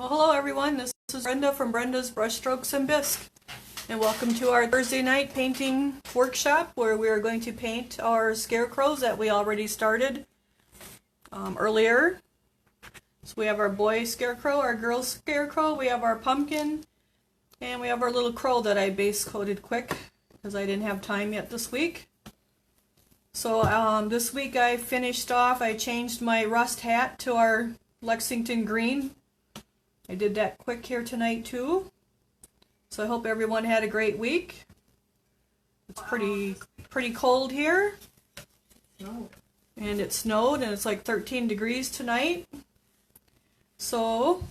Well, hello everyone, this is Brenda from Brenda's Brushstrokes and Bisque, and welcome to our Thursday night painting workshop where we are going to paint our scarecrows that we already started earlier. So we have our boy scarecrow, our girl scarecrow, we have our pumpkin, and we have our little crow that I base coated quick because I didn't have time yet this week. So this week I finished off, I changed my rust hat to our Lexington green. I did that quick here tonight too. So I hope everyone had a great week. It's pretty cold here. And it snowed and it's like 13 degrees tonight. So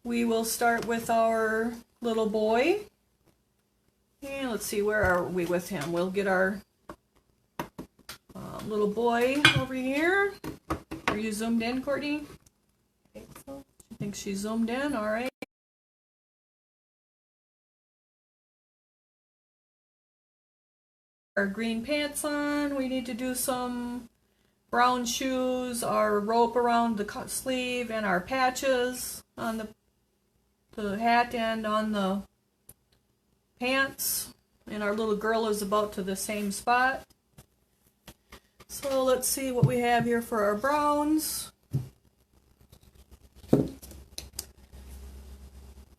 we will start with our little boy. And let's see, where are we with him? We'll get our little boy over here. Are you zoomed in, Courtney? I think so. I think she's zoomed in, all right. Our green pants on, we need to do some brown shoes, our rope around the sleeve, and our patches on the hat and on the pants. And our little girl is about to the same spot. So let's see what we have here for our browns.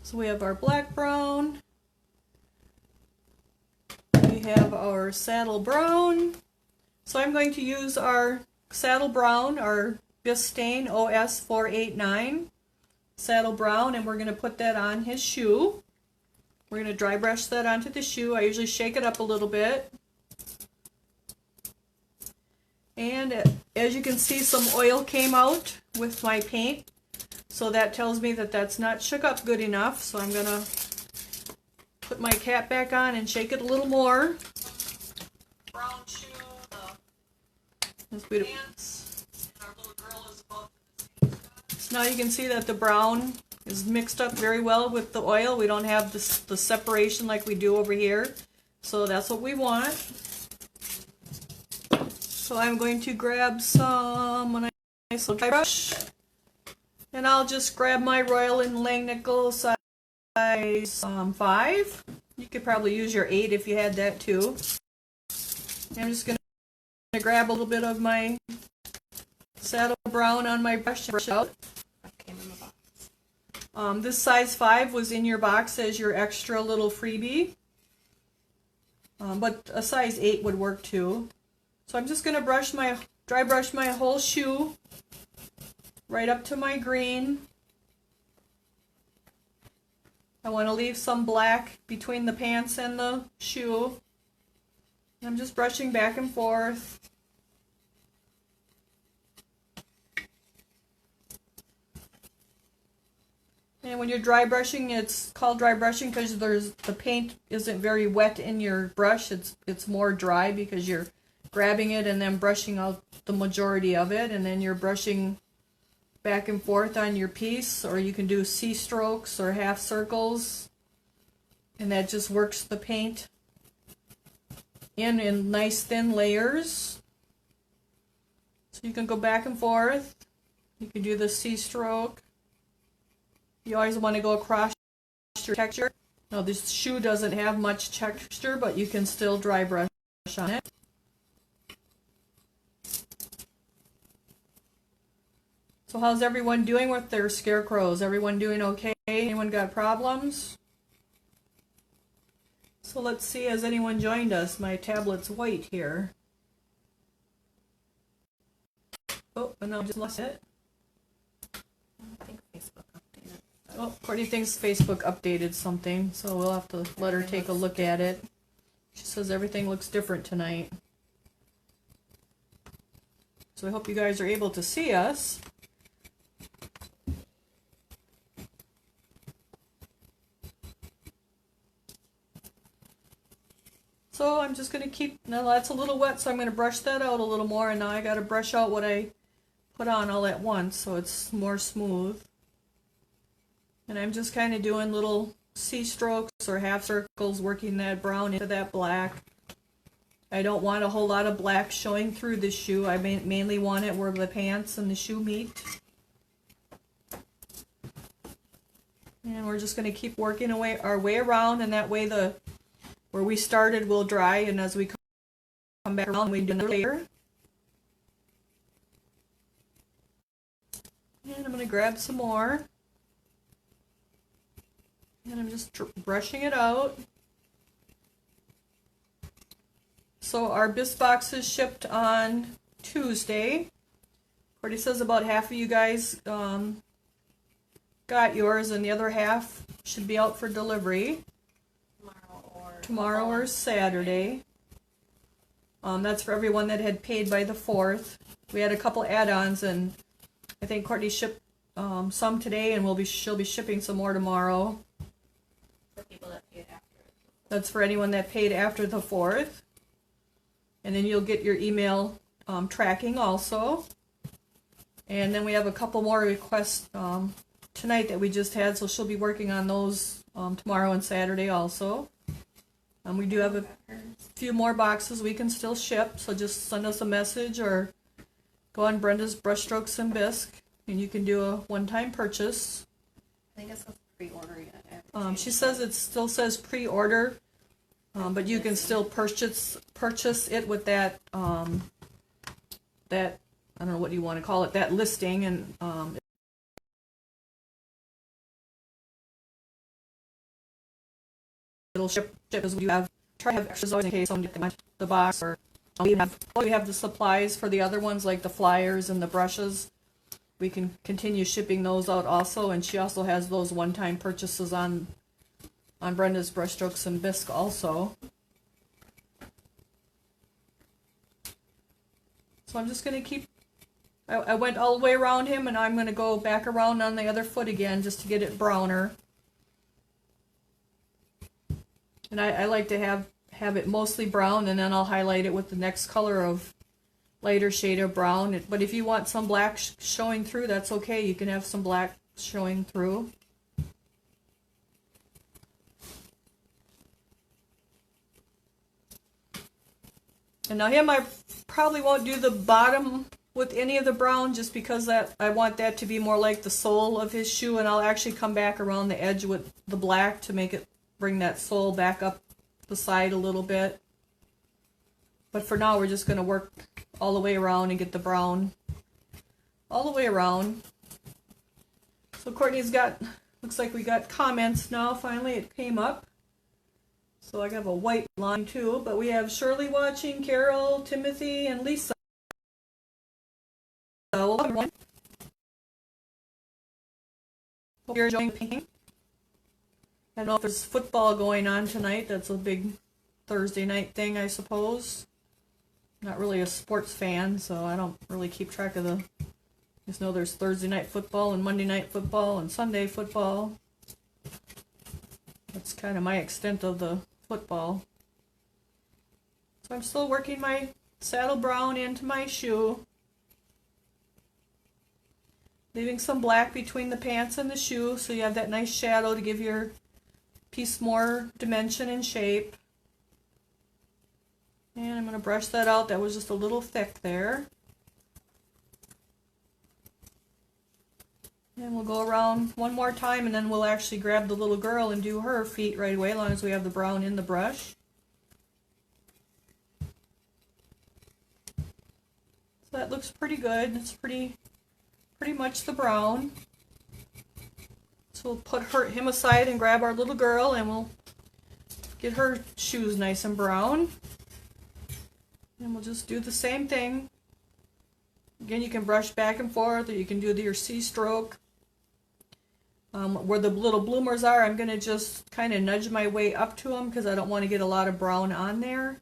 So we have our black brown, we have our saddle brown. So I'm going to use our saddle brown, our Bisque stain OS 489 saddle brown, and we're going to put that on his shoe. We're going to dry brush that onto the shoe. I usually shake it up a little bit. And as you can see, some oil came out with my paint. So that tells me that that's not shook up good enough. So I'm going to put my cap back on and shake it a little more. Brown shoe, the pants, and our little girl is about to the same spot. So now you can see that the brown is mixed up very well with the oil. We don't have the separation like we do over here. So that's what we want. So I'm going to grab some nice little dry brush. And I'll just grab my Royal and Langnickel size 5. You could probably use your 8 if you had that too. And I'm just going to grab a little bit of my saddle brown on my brush and brush out. This size 5 was in your box as your extra little freebie. But a size 8 would work too. So I'm just going to dry brush my whole shoe right up to my green. I want to leave some black between the pants and the shoe. I'm just brushing back and forth. And when you're dry brushing, it's called dry brushing because the paint isn't very wet in your brush. It's more dry because you're grabbing it and then brushing out the majority of it, and then you're brushing back and forth on your piece, or you can do C strokes or half circles, and that just works the paint in nice thin layers. So you can go back and forth. You can do the C stroke. You always want to go across your texture. Now this shoe doesn't have much texture, but you can still dry brush on it. So how's everyone doing with their scarecrows? Everyone doing okay? Anyone got problems? So let's see, has anyone joined us? My tablet's white here. Oh, and I just lost it. I think Facebook updated. Oh, Courtney thinks Facebook updated something, so we'll have to let her take a look at it. She says everything looks different tonight. So I hope you guys are able to see us. So I'm just going to keep, now that's a little wet, so I'm going to brush that out a little more, and now I got to brush out what I put on all at once so it's more smooth. And I'm just kind of doing little C strokes or half circles, working that brown into that black. I don't want a whole lot of black showing through the shoe. I mainly want it where the pants and the shoe meet. And we're just going to keep working our way around, and that way where we started will dry, and as we come back around we do another layer. And I'm going to grab some more. And I'm just brushing it out. So our Bisque boxes shipped on Tuesday. Courtney says about half of you guys got yours, and the other half should be out for delivery tomorrow or Saturday. That's for everyone that had paid by the 4th. We had a couple add-ons, and I think Courtney shipped some today, and she'll be shipping some more tomorrow. For people that paid after. That's for anyone that paid after the 4th. And then you'll get your email tracking also. And then we have a couple more requests tonight that we just had, so she'll be working on those tomorrow and Saturday also. We do have a few more boxes we can still ship, so just send us a message or go on Brenda's Brushstrokes and Bisque, and you can do a one-time purchase. I think it says pre-order yet. She says it still says pre-order, but you can still purchase it with that that I don't know what you want to call it, that listing, and it'll ship because we try to have extras in case somebody wants the box, or we have the supplies for the other ones like the flyers and the brushes. We can continue shipping those out also, and she also has those one-time purchases on Brenda's Brushstrokes and Bisque also. So I'm just going to keep, I went all the way around him, and I'm going to go back around on the other foot again just to get it browner. And I like to have it mostly brown, and then I'll highlight it with the next color of lighter shade of brown. But if you want some black showing through, that's okay. You can have some black showing through. And now him, I probably won't do the bottom with any of the brown, just because that I want that to be more like the sole of his shoe, and I'll actually come back around the edge with the black to make it bring that sole back up the side a little bit. But for now, we're just going to work all the way around and get the brown all the way around. So Courtney's got, looks like we got comments now. Finally, it came up. So I have a white line too, but we have Shirley watching, Carol, Timothy, and Lisa. Hello, everyone. Hope you're enjoying painting. I don't know if there's football going on tonight. That's a big Thursday night thing, I suppose. Not really a sports fan, so I don't really keep track of the... Just know there's Thursday night football and Monday night football and Sunday football. That's kind of my extent of the football. So I'm still working my Saddlebrown into my shoe. Leaving some black between the pants and the shoe so you have that nice shadow to give your piece more dimension and shape. And I'm going to brush that out. That was just a little thick there. And we'll go around one more time, and then we'll actually grab the little girl and do her feet right away, as long as we have the brown in the brush. So that looks pretty good. It's pretty much the brown. So we'll put him aside and grab our little girl, and we'll get her shoes nice and brown. And we'll just do the same thing. Again, you can brush back and forth, or you can do your C-stroke. Where the little bloomers are, I'm going to just kind of nudge my way up to them because I don't want to get a lot of brown on there.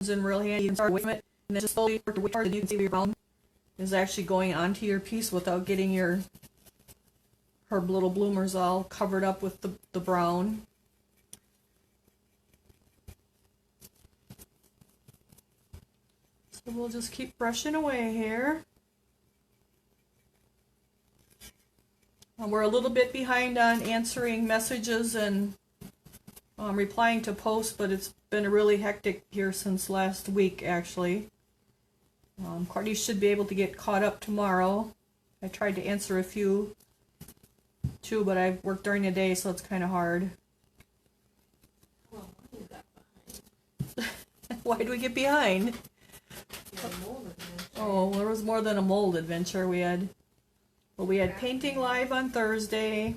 In real handy, you can start away from it, and then just slowly work your way toward it. You can see your brown is actually going onto your piece without getting her little bloomers all covered up with the brown. So we'll just keep brushing away here. We're a little bit behind on answering messages and replying to posts, but it's been a really hectic here since last week, actually. Courtney should be able to get caught up tomorrow. I tried to answer a few too, but I work during the day, so it's kind of hard. Well, you got behind. Why do we get behind? Your mold adventure. Oh, there was more than a mold adventure. We had painting live on Thursday.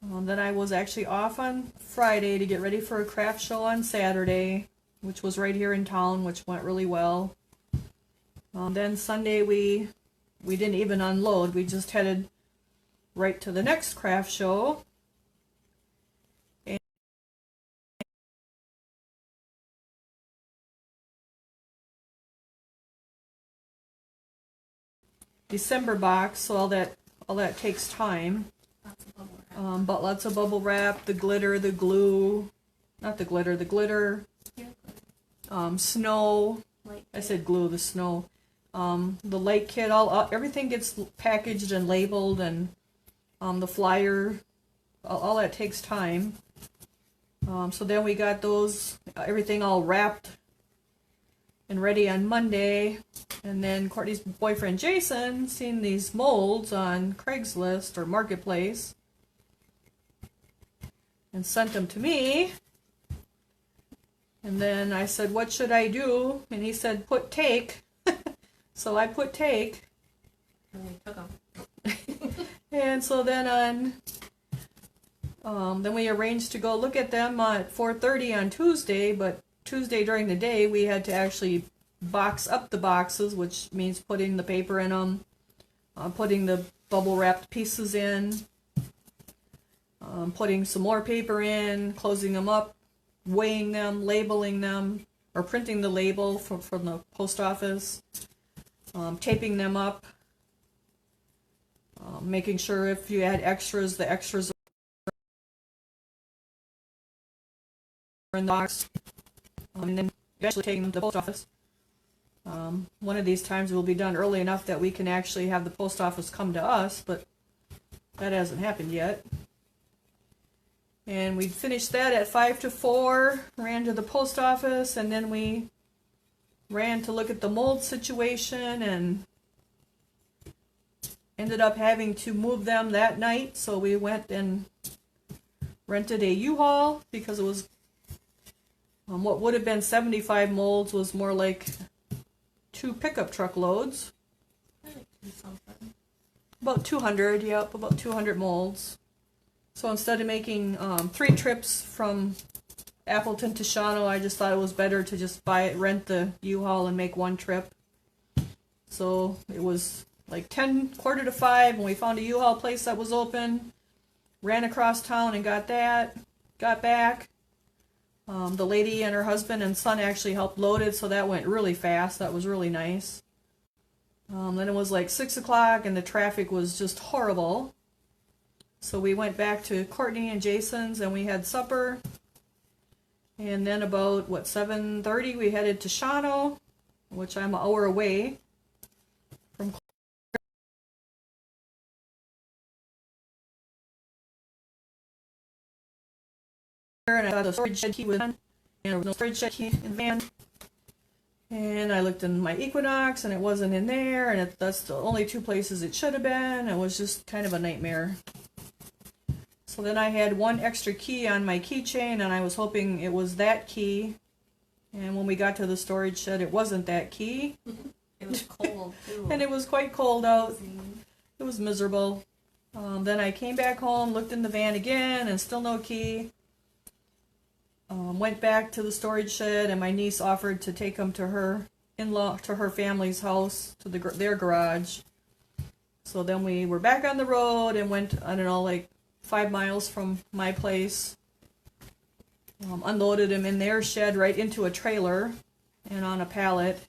Then I was actually off on Friday to get ready for a craft show on Saturday, which was right here in town, which went really well. Then Sunday we didn't even unload. We just headed right to the next craft show. And December box, so all that takes time. Lots of bubble wrap. But lots of bubble wrap, the glitter, the glue, not the glitter, the glitter, Yeah, snow. like I said glue, the snow. The light kit, everything gets packaged and labeled, and the flyer, all that takes time. So then we got those, everything all wrapped and ready on Monday. And then Courtney's boyfriend Jason seen these molds on Craigslist or Marketplace and sent them to me. And then I said, what should I do? And he said, put take. So I put take. and we took them. And so then then we arranged to go look at them at 4:30 on Tuesday, but Tuesday during the day we had to actually box up the boxes, which means putting the paper in them, putting the bubble wrapped pieces in, putting some more paper in, closing them up, weighing them, labeling them, or printing the label from the post office, taping them up, making sure if you add extras, the extras are in the box, and then eventually taking them to the post office. One of these times will be done early enough that we can actually have the post office come to us, but that hasn't happened yet. And we finished that at 5 to 4, ran to the post office, and then we ran to look at the mold situation and ended up having to move them that night. So we went and rented a U-Haul because it was what would have been 75 molds was more like 2 pickup truck loads. I like to do something. About 200, yep, about 200 molds. So instead of making 3 trips from Appleton to Shawano, I just thought it was better to just rent the U-Haul and make 1 trip. So it was like 4:45 to 5, and we found a U-Haul place that was open. Ran across town and got that. Got back. The lady and her husband and son actually helped load it, so that went really fast. That was really nice. Then it was like 6 o'clock, and the traffic was just horrible. So we went back to Courtney and Jason's, and we had supper. And then about, 7:30, we headed to Shawano, which I'm an hour away from. And I got the storage shed key with and there was no storage shed key in the van. And I looked in my Equinox, and it wasn't in there, and that's the only 2 places it should have been. It was just kind of a nightmare. So then I had 1 extra key on my keychain, and I was hoping it was that key. And when we got to the storage shed, it wasn't that key. It was cold too. And it was quite cold out. It was miserable. Then I came back home, looked in the van again, and still no key. Went back to the storage shed, and my niece offered to take them to her family's house, to their garage. So then we were back on the road and went, I don't know, like 5 miles from my place. Unloaded them in their shed right into a trailer and on a pallet.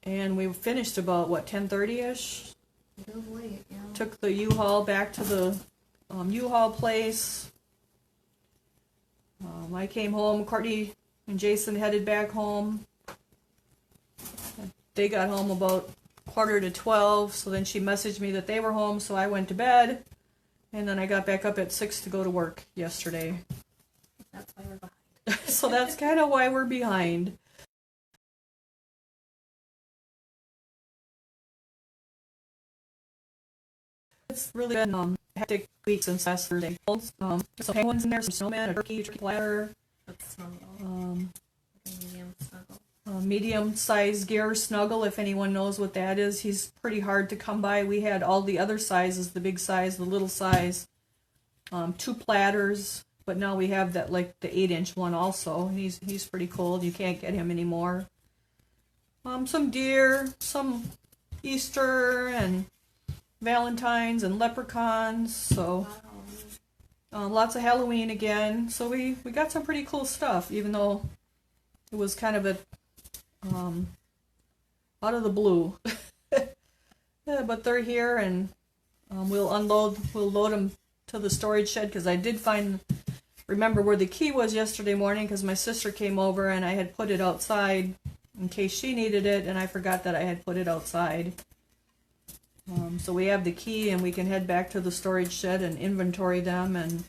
And we finished about, 10:30-ish? It was late, yeah. Took the U-Haul back to the U-Haul place. I came home. Courtney and Jason headed back home. They got home about 11:45, so then she messaged me that they were home, so I went to bed. And then I got back up at 6 to go to work yesterday. That's why we're behind. So that's kind of why we're behind. it's really been a hectic week since last Thursday. Some penguins in there, some snowmen, a turkey platter. That's snuggle. Medium snuggle. Medium-sized gear snuggle, if anyone knows what that is. He's pretty hard to come by. We had all the other sizes, the big size, the little size, 2 platters, but now we have that, like the 8-inch one also. He's pretty cool. You can't get him anymore. Some deer, some Easter and Valentine's and leprechauns. So lots of Halloween again. So we got some pretty cool stuff, even though it was kind of a out of the blue. Yeah, but they're here, and we'll load them to the storage shed, because I did remember where the key was yesterday morning, because my sister came over and I had put it outside in case she needed it, and I forgot that I had put it outside. So we have the key, and we can head back to the storage shed and inventory them and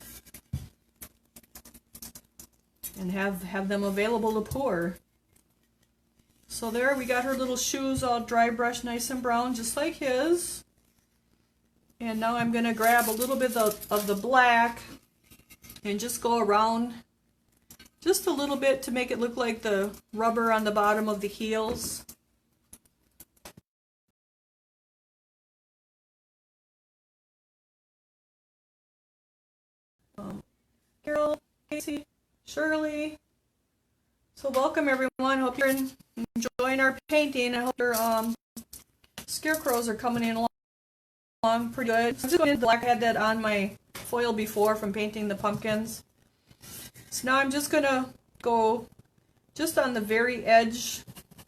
have them available to pour. So there, we got her little shoes all dry brushed, nice and brown, just like his. And now I'm going to grab a little bit of the black and just go around just a little bit to make it look like the rubber on the bottom of the heels. Carol, Casey, Shirley. So welcome everyone. Hope you're enjoying our painting. I hope your scarecrows are coming in along pretty good. So I'm just going to black. I had that on my foil before from painting the pumpkins. So now I'm just going to go just on the very edge,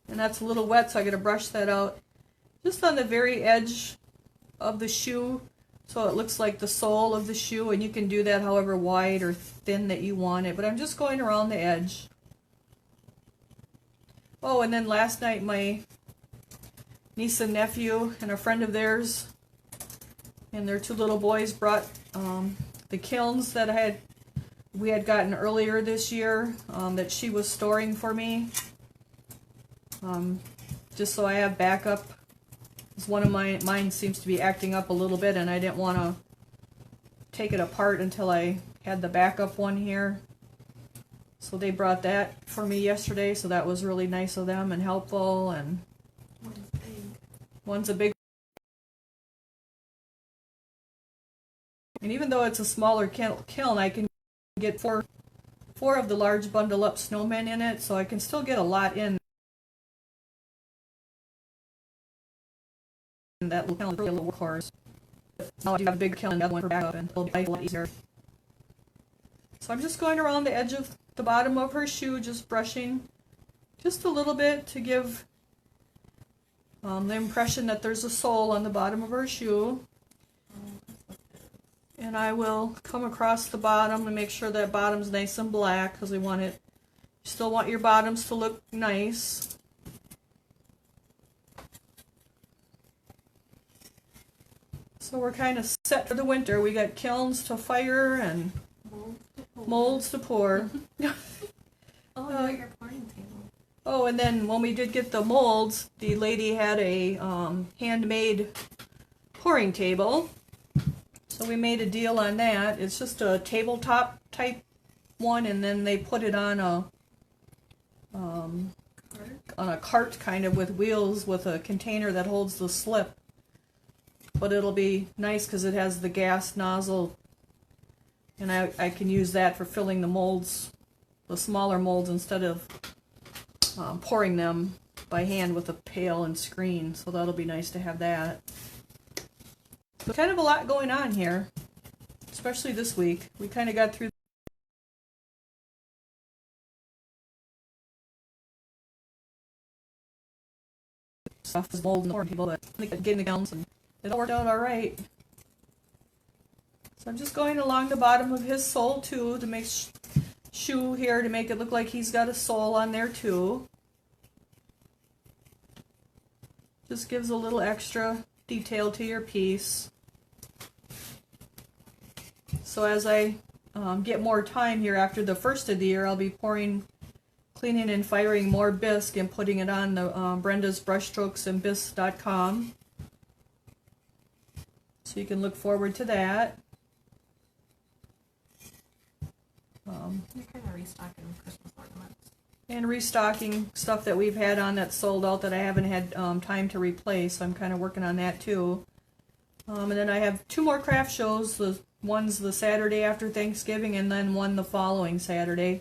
and that's a little wet, so I got to brush that out. Just on the very edge of the shoe, so it looks like the sole of the shoe, and you can do that however wide or thin that you want it, but I'm just going around the edge. Oh, and then last night my niece and nephew and a friend of theirs and their 2 little boys brought the kilns that we had gotten earlier this year, that she was storing for me, just so I have backup. One of mine seems to be acting up a little bit, and I didn't want to take it apart until I had the backup one here. So they brought that for me yesterday, so that was really nice of them and helpful. And one's a big. And even though it's a smaller kiln, I can get four of the large bundle up snowmen in it, so I can still get a lot in. That little kiln is really a workhorse. Now I do have a big kiln and the other one for backup, and it'll be a lot easier. So I'm just going around the edge of the bottom of her shoe, just brushing just a little bit to give the impression that there's a sole on the bottom of her shoe. And I will come across the bottom and make sure that bottom's nice and black, because we want it. You still want your bottoms to look nice. So we're kind of set for the winter. We got kilns to fire and molds to pour. Oh, you got your pouring table. Oh, and then when we did get the molds, the lady had a handmade pouring table. So we made a deal on that. It's just a tabletop type one, and then they put it on a cart kind of with wheels with a container that holds the slip. But it'll be nice because it has the gas nozzle, and I can use that for filling the molds, the smaller molds, instead of pouring them by hand with a pail and screen. So that'll be nice to have that. So kind of a lot going on here, especially this week. We kind of got through stuff with mold and pouring people, but getting the gowns, and it all worked out all right. So I'm just going along the bottom of his sole too to make shoe here to make it look like he's got a sole on there too. Just gives a little extra detail to your piece. So as I get more time here after the first of the year, I'll be cleaning and firing more Bisque and putting it on the Brenda's Brushstrokes and Bisque.com. So So you can look forward to that. You're kind of restocking Christmas ornaments. And restocking stuff that we've had on that's sold out that I haven't had time to replace. So I'm kind of working on that too. And then I have 2 more craft shows. The one's the Saturday after Thanksgiving, and then one the following Saturday.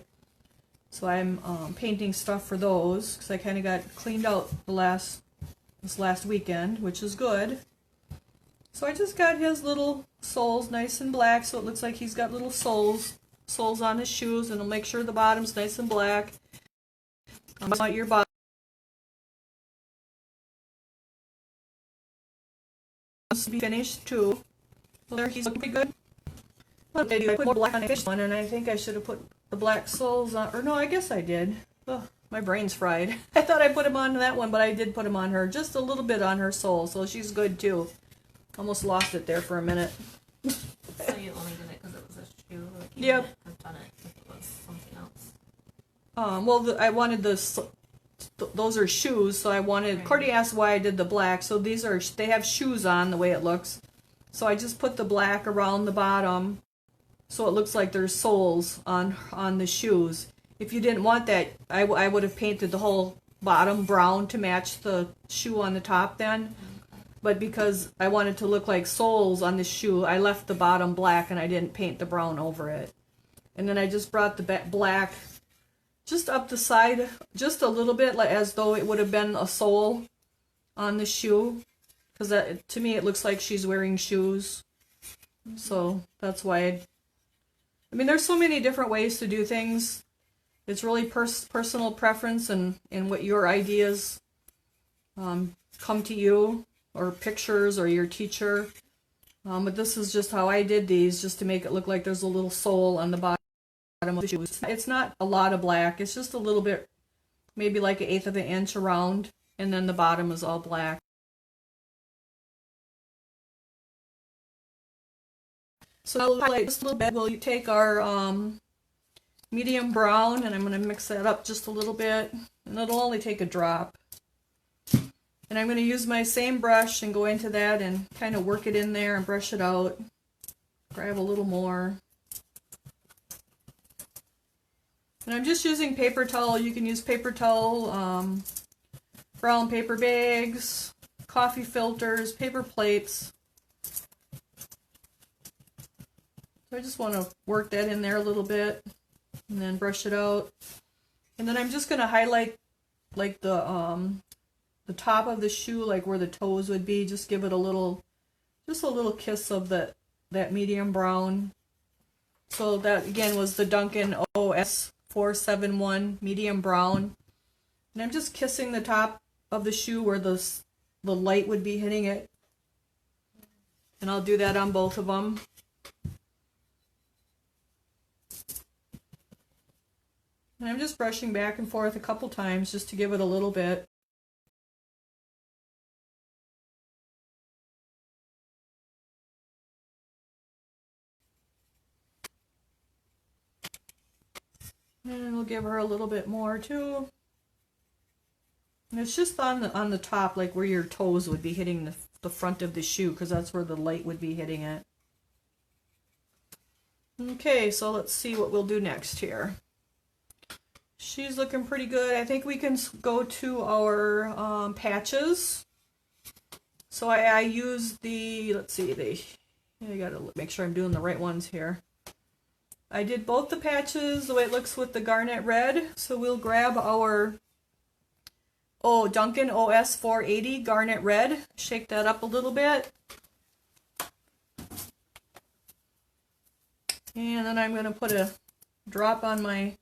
So I'm painting stuff for those because I kind of got cleaned out this last weekend, which is good. So I just got his little soles nice and black, so it looks like he's got little soles on his shoes, and I'll make sure the bottom's nice and black. I want your bottom to be finished too. So there, he's looking pretty good. I put more black on the fish one, and I think I should have put the black soles on, or no, I guess I did. Ugh, my brain's fried. I thought I put him on that one, but I did put him on her, just a little bit on her sole, so she's good too. Almost lost it there for a minute. So you only did it because it was a shoe? Like you Yep. wouldn't have done it if it was something else. Well, I wanted those are shoes, so I wanted, Right. Courtney asked why I did the black, so they have shoes on the way it looks. So I just put the black around the bottom, so it looks like there's soles on the shoes. If you didn't want that, I would have painted the whole bottom brown to match the shoe on the top then. But because I wanted to look like soles on the shoe, I left the bottom black and I didn't paint the brown over it. And then I just brought the black just up the side, just a little bit, like as though it would have been a sole on the shoe. Because to me, it looks like she's wearing shoes. So that's why I mean, there's so many different ways to do things. It's really personal preference and what your ideas come to you, or pictures, or your teacher. But this is just how I did these, just to make it look like there's a little sole on the bottom of the shoes. It's not a lot of black. It's just a little bit, maybe like 1/8 of an inch around, and then the bottom is all black. So I'll highlight just a little bit. We'll take our medium brown, and I'm going to mix that up just a little bit, and it'll only take a drop. And I'm going to use my same brush and go into that and kind of work it in there and brush it out. Grab a little more. And I'm just using paper towel. You can use paper towel, brown paper bags, coffee filters, paper plates. So I just want to work that in there a little bit and then brush it out. And then I'm just going to highlight like the top of the shoe, like where the toes would be. Just give it a little kiss of that medium brown. So that again was the Duncan OS 471 medium brown. And I'm just kissing the top of the shoe where the light would be hitting it. And I'll do that on both of them. And I'm just brushing back and forth a couple times just to give it a little bit. And we'll give her a little bit more too. And it's just on the top, like where your toes would be hitting the front of the shoe, because that's where the light would be hitting it. Okay, so let's see what we'll do next here. She's looking pretty good. I think we can go to our patches. So I use let's see, I gotta make sure I'm doing the right ones here. I did both the patches the way it looks with the Garnet red. So we'll grab our Duncan OS 480 Garnet red. Shake that up a little bit. And then I'm going to put a drop on my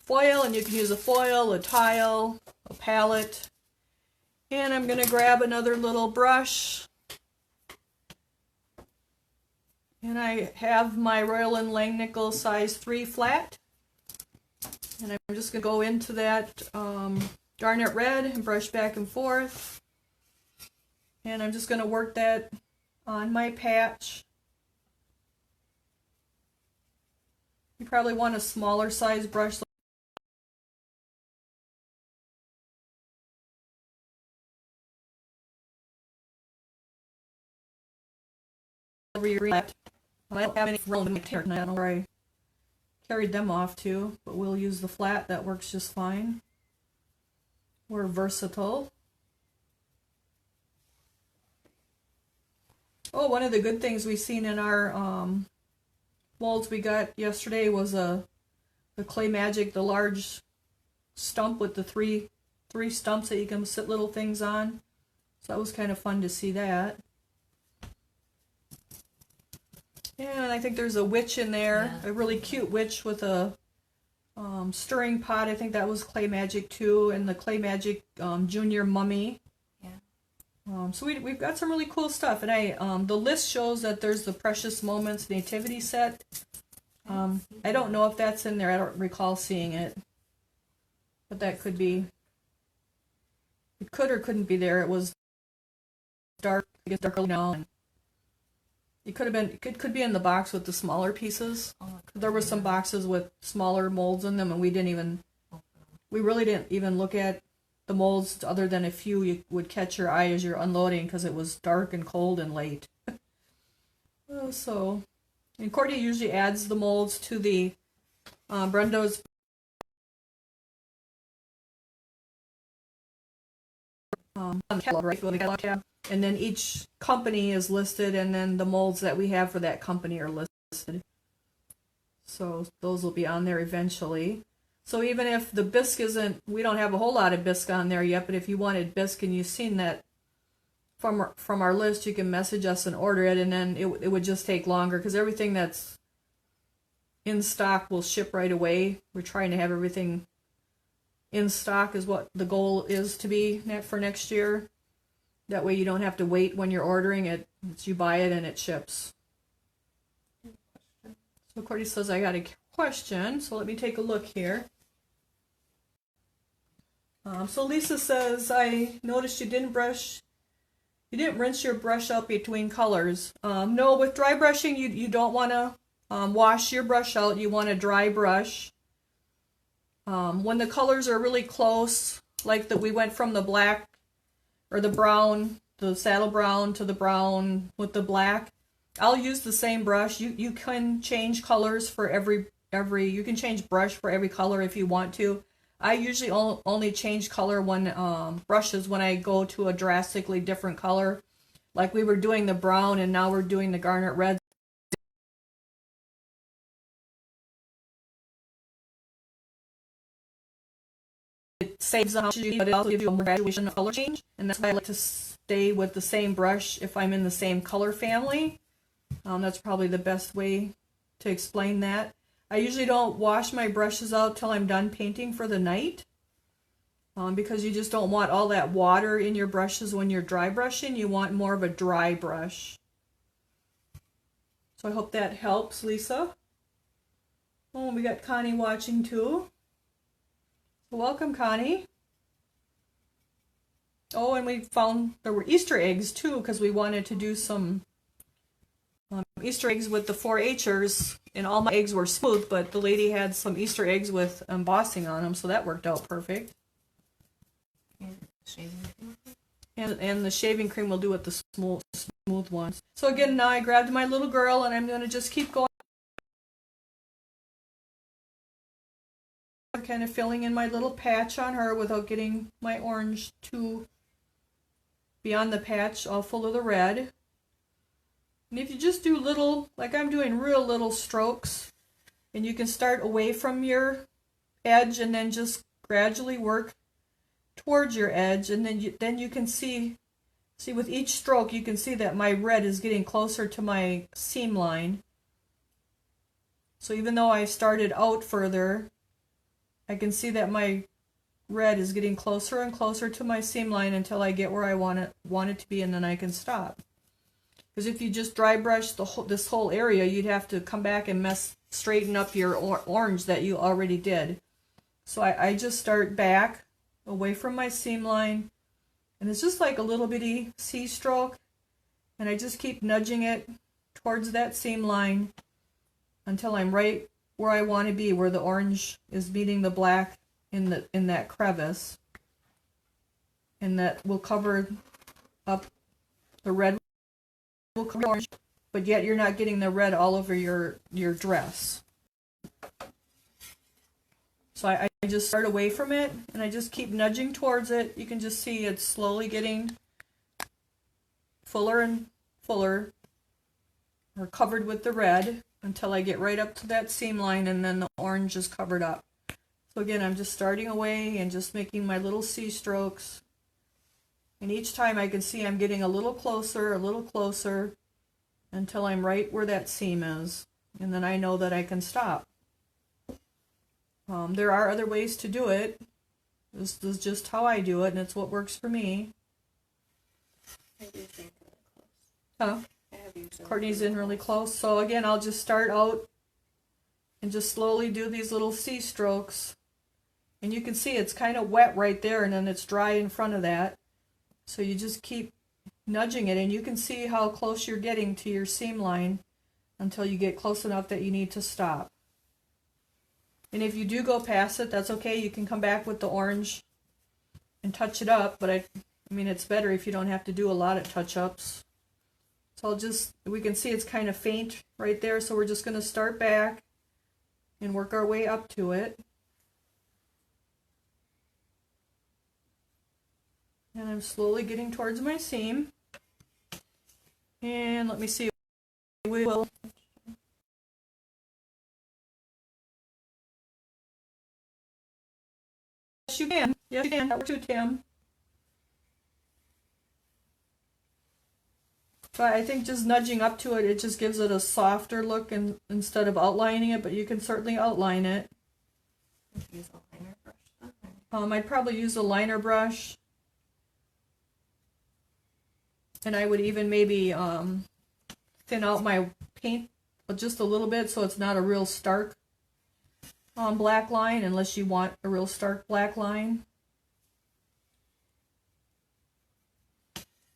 foil, and you can use a foil, a tile, a palette. And I'm going to grab another little brush. And I have my Royal & Langnickel size 3 flat. And I'm just going to go into that Garnet red and brush back and forth. And I'm just going to work that on my patch. You probably want a smaller size brush. over your flat. I don't have any room in my hair, and I don't know where I carried them off to, but we'll use the flat. That works just fine. We're versatile. Oh, one of the good things we've seen in our molds we got yesterday was the Clay Magic, the large stump with the three stumps that you can sit little things on. So that was kind of fun to see that. And I think there's a witch in there, a really cute witch with a stirring pot. I think that was Clay Magic too, and the Clay Magic Junior Mummy. Yeah. So we've got some really cool stuff, and the list shows that there's the Precious Moments Nativity set. I don't know if that's in there. I don't recall seeing it, but that could be. It could or couldn't be there. It was dark. It gets darker now. And it could have been. It could be in the box with the smaller pieces. There were some boxes with smaller molds in them, and we really didn't even look at the molds other than a few you would catch your eye as you're unloading because it was dark and cold and late. And Courtney usually adds the molds to the Brenda's catalog, right? The catalog tab. And then each company is listed, and then the molds that we have for that company are listed. So those will be on there eventually. So even if the Bisque isn't, we don't have a whole lot of Bisque on there yet, but if you wanted Bisque and you've seen that from our list, you can message us and order it, and then it would just take longer because everything that's in stock will ship right away. We're trying to have everything in stock is what the goal is to be for next year. That way you don't have to wait when you're ordering it. You buy it and it ships. So Courtney says I got a question, so let me take a look here. So Lisa says, I noticed you didn't rinse your brush out between colors. No, with dry brushing, you don't want to wash your brush out. You want a dry brush. When the colors are really close, like we went from the black or the brown, the saddle brown to the brown with the black, I'll use the same brush. You can change colors for you can change brush for every color if you want to. I usually only change color brushes when I go to a drastically different color. Like we were doing the brown and now we're doing the garnet red. It saves on but it also gives you a more graduation of color change. And that's why I like to stay with the same brush if I'm in the same color family. That's probably the best way to explain that. I usually don't wash my brushes out till I'm done painting for the night because you just don't want all that water in your brushes when you're dry brushing. You want more of a dry brush. So I hope that helps, Lisa. Oh, we got Connie watching too. So welcome, Connie. Oh, and we found there were Easter eggs too because we wanted to do some Easter eggs with the 4-H'ers, and all my eggs were smooth, but the lady had some Easter eggs with embossing on them, so that worked out perfect. And the shaving cream will do with the smooth ones. So again, now I grabbed my little girl, and I'm going to just keep going. Kind of filling in my little patch on her without getting my orange too beyond the patch, all full of the red. And if you just do little, like I'm doing real little strokes, and you can start away from your edge and then just gradually work towards your edge, and then you can see with each stroke you can see that my red is getting closer to my seam line. So even though I started out further, I can see that my red is getting closer and closer to my seam line until I get where I want it to be, and then I can stop. Because if you just dry brush this whole area, you'd have to come back and straighten up your orange that you already did. So I just start back away from my seam line, and it's just like a little bitty C-stroke, and I just keep nudging it towards that seam line until I'm right where I want to be, where the orange is meeting the black in that crevice, and that will cover up the red. Will cover orange, but yet you're not getting the red all over your dress. So I just start away from it, and I just keep nudging towards it. You can just see it's slowly getting fuller and fuller, or covered with the red, until I get right up to that seam line, and then the orange is covered up. So again, I'm just starting away and just making my little C strokes. And each time I can see I'm getting a little closer, until I'm right where that seam is. And then I know that I can stop. There are other ways to do it. This is just how I do it, and it's what works for me. I do think really close. Huh? I have used Courtney's in really close. So again, I'll just start out and just slowly do these little C strokes. And you can see it's kind of wet right there, and then it's dry in front of that. So you just keep nudging it, and you can see how close you're getting to your seam line until you get close enough that you need to stop. And if you do go past it, that's okay. You can come back with the orange and touch it up, but I mean, it's better if you don't have to do a lot of touch-ups. So we can see it's kind of faint right there, so we're just going to start back and work our way up to it. And I'm slowly getting towards my seam. And let me see. We will. Yes, you can. Yes, you can. That works too, Tim. So I think just nudging up to it, it just gives it a softer look instead of outlining it, but you can certainly outline it. Use a liner brush. I'd probably use a liner brush. And I would even maybe thin out my paint just a little bit so it's not a real stark black line, unless you want a real stark black line.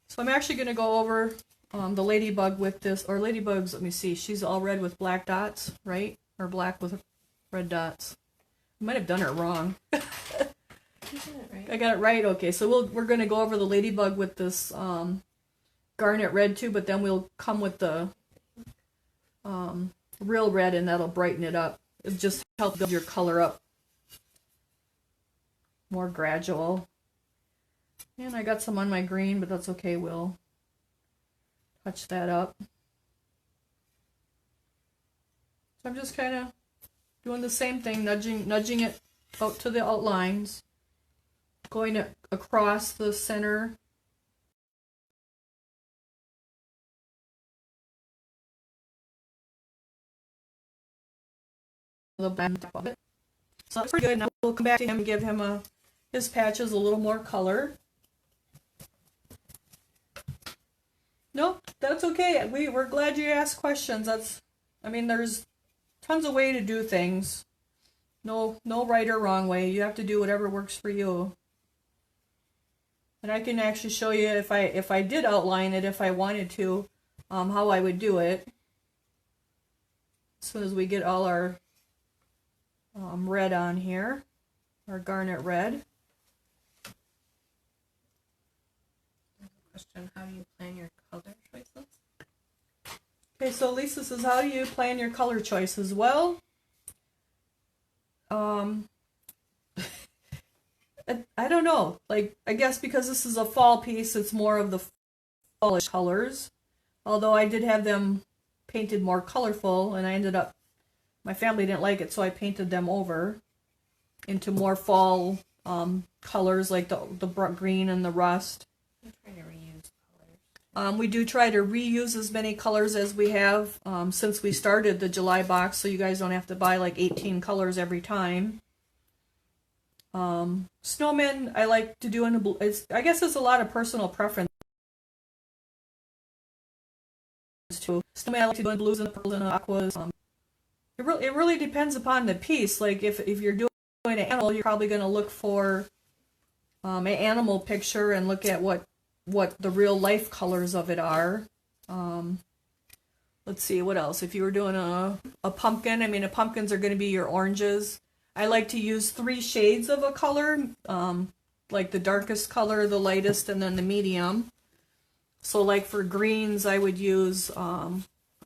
So I'm actually going to go over the ladybug with this, or ladybugs, let me see, she's all red with black dots, right? Or black with red dots. I might have done it wrong. You got it right. I got it right? Okay, so we're going to go over the ladybug with this garnet red too, but then we'll come with the real red, and that'll brighten it up. It just helps build your color up more gradual. And I got some on my green, but that's okay, we'll touch that up. So I'm just kind of doing the same thing, nudging it out to the outlines, going across the center. The back of it. So that's pretty good. Now we'll come back to him and give him his patches a little more color. No, that's okay. We're glad you asked questions. I mean, there's tons of way to do things. No right or wrong way. You have to do whatever works for you. And I can actually show you if I did outline it, if I wanted to, how I would do it. As soon as we get all our red on here, our garnet red. Question: how do you plan your color choices? Okay, so Lisa says, how do you plan your color choices? Well, I don't know. Like, I guess because this is a fall piece, it's more of the fallish colors. Although I did have them painted more colorful, and I ended up, my family didn't like it, so I painted them over into more fall colors, like the green and the rust. I'm trying to reuse colors. We do try to reuse as many colors as we have since we started the July box, so you guys don't have to buy like 18 colors every time. Snowmen I like to do in the blue. I guess it's a lot of personal preference too. Snowmen I like to do in blues and purples and aquas. It really depends upon the piece. Like if you're doing an animal, you're probably going to look for an animal picture and look at what the real life colors of it are. Let's see, what else? If you were doing a pumpkin, I mean, the pumpkins are going to be your oranges. I like to use 3 shades of a color, like the darkest color, the lightest, and then the medium. So like for greens, I would use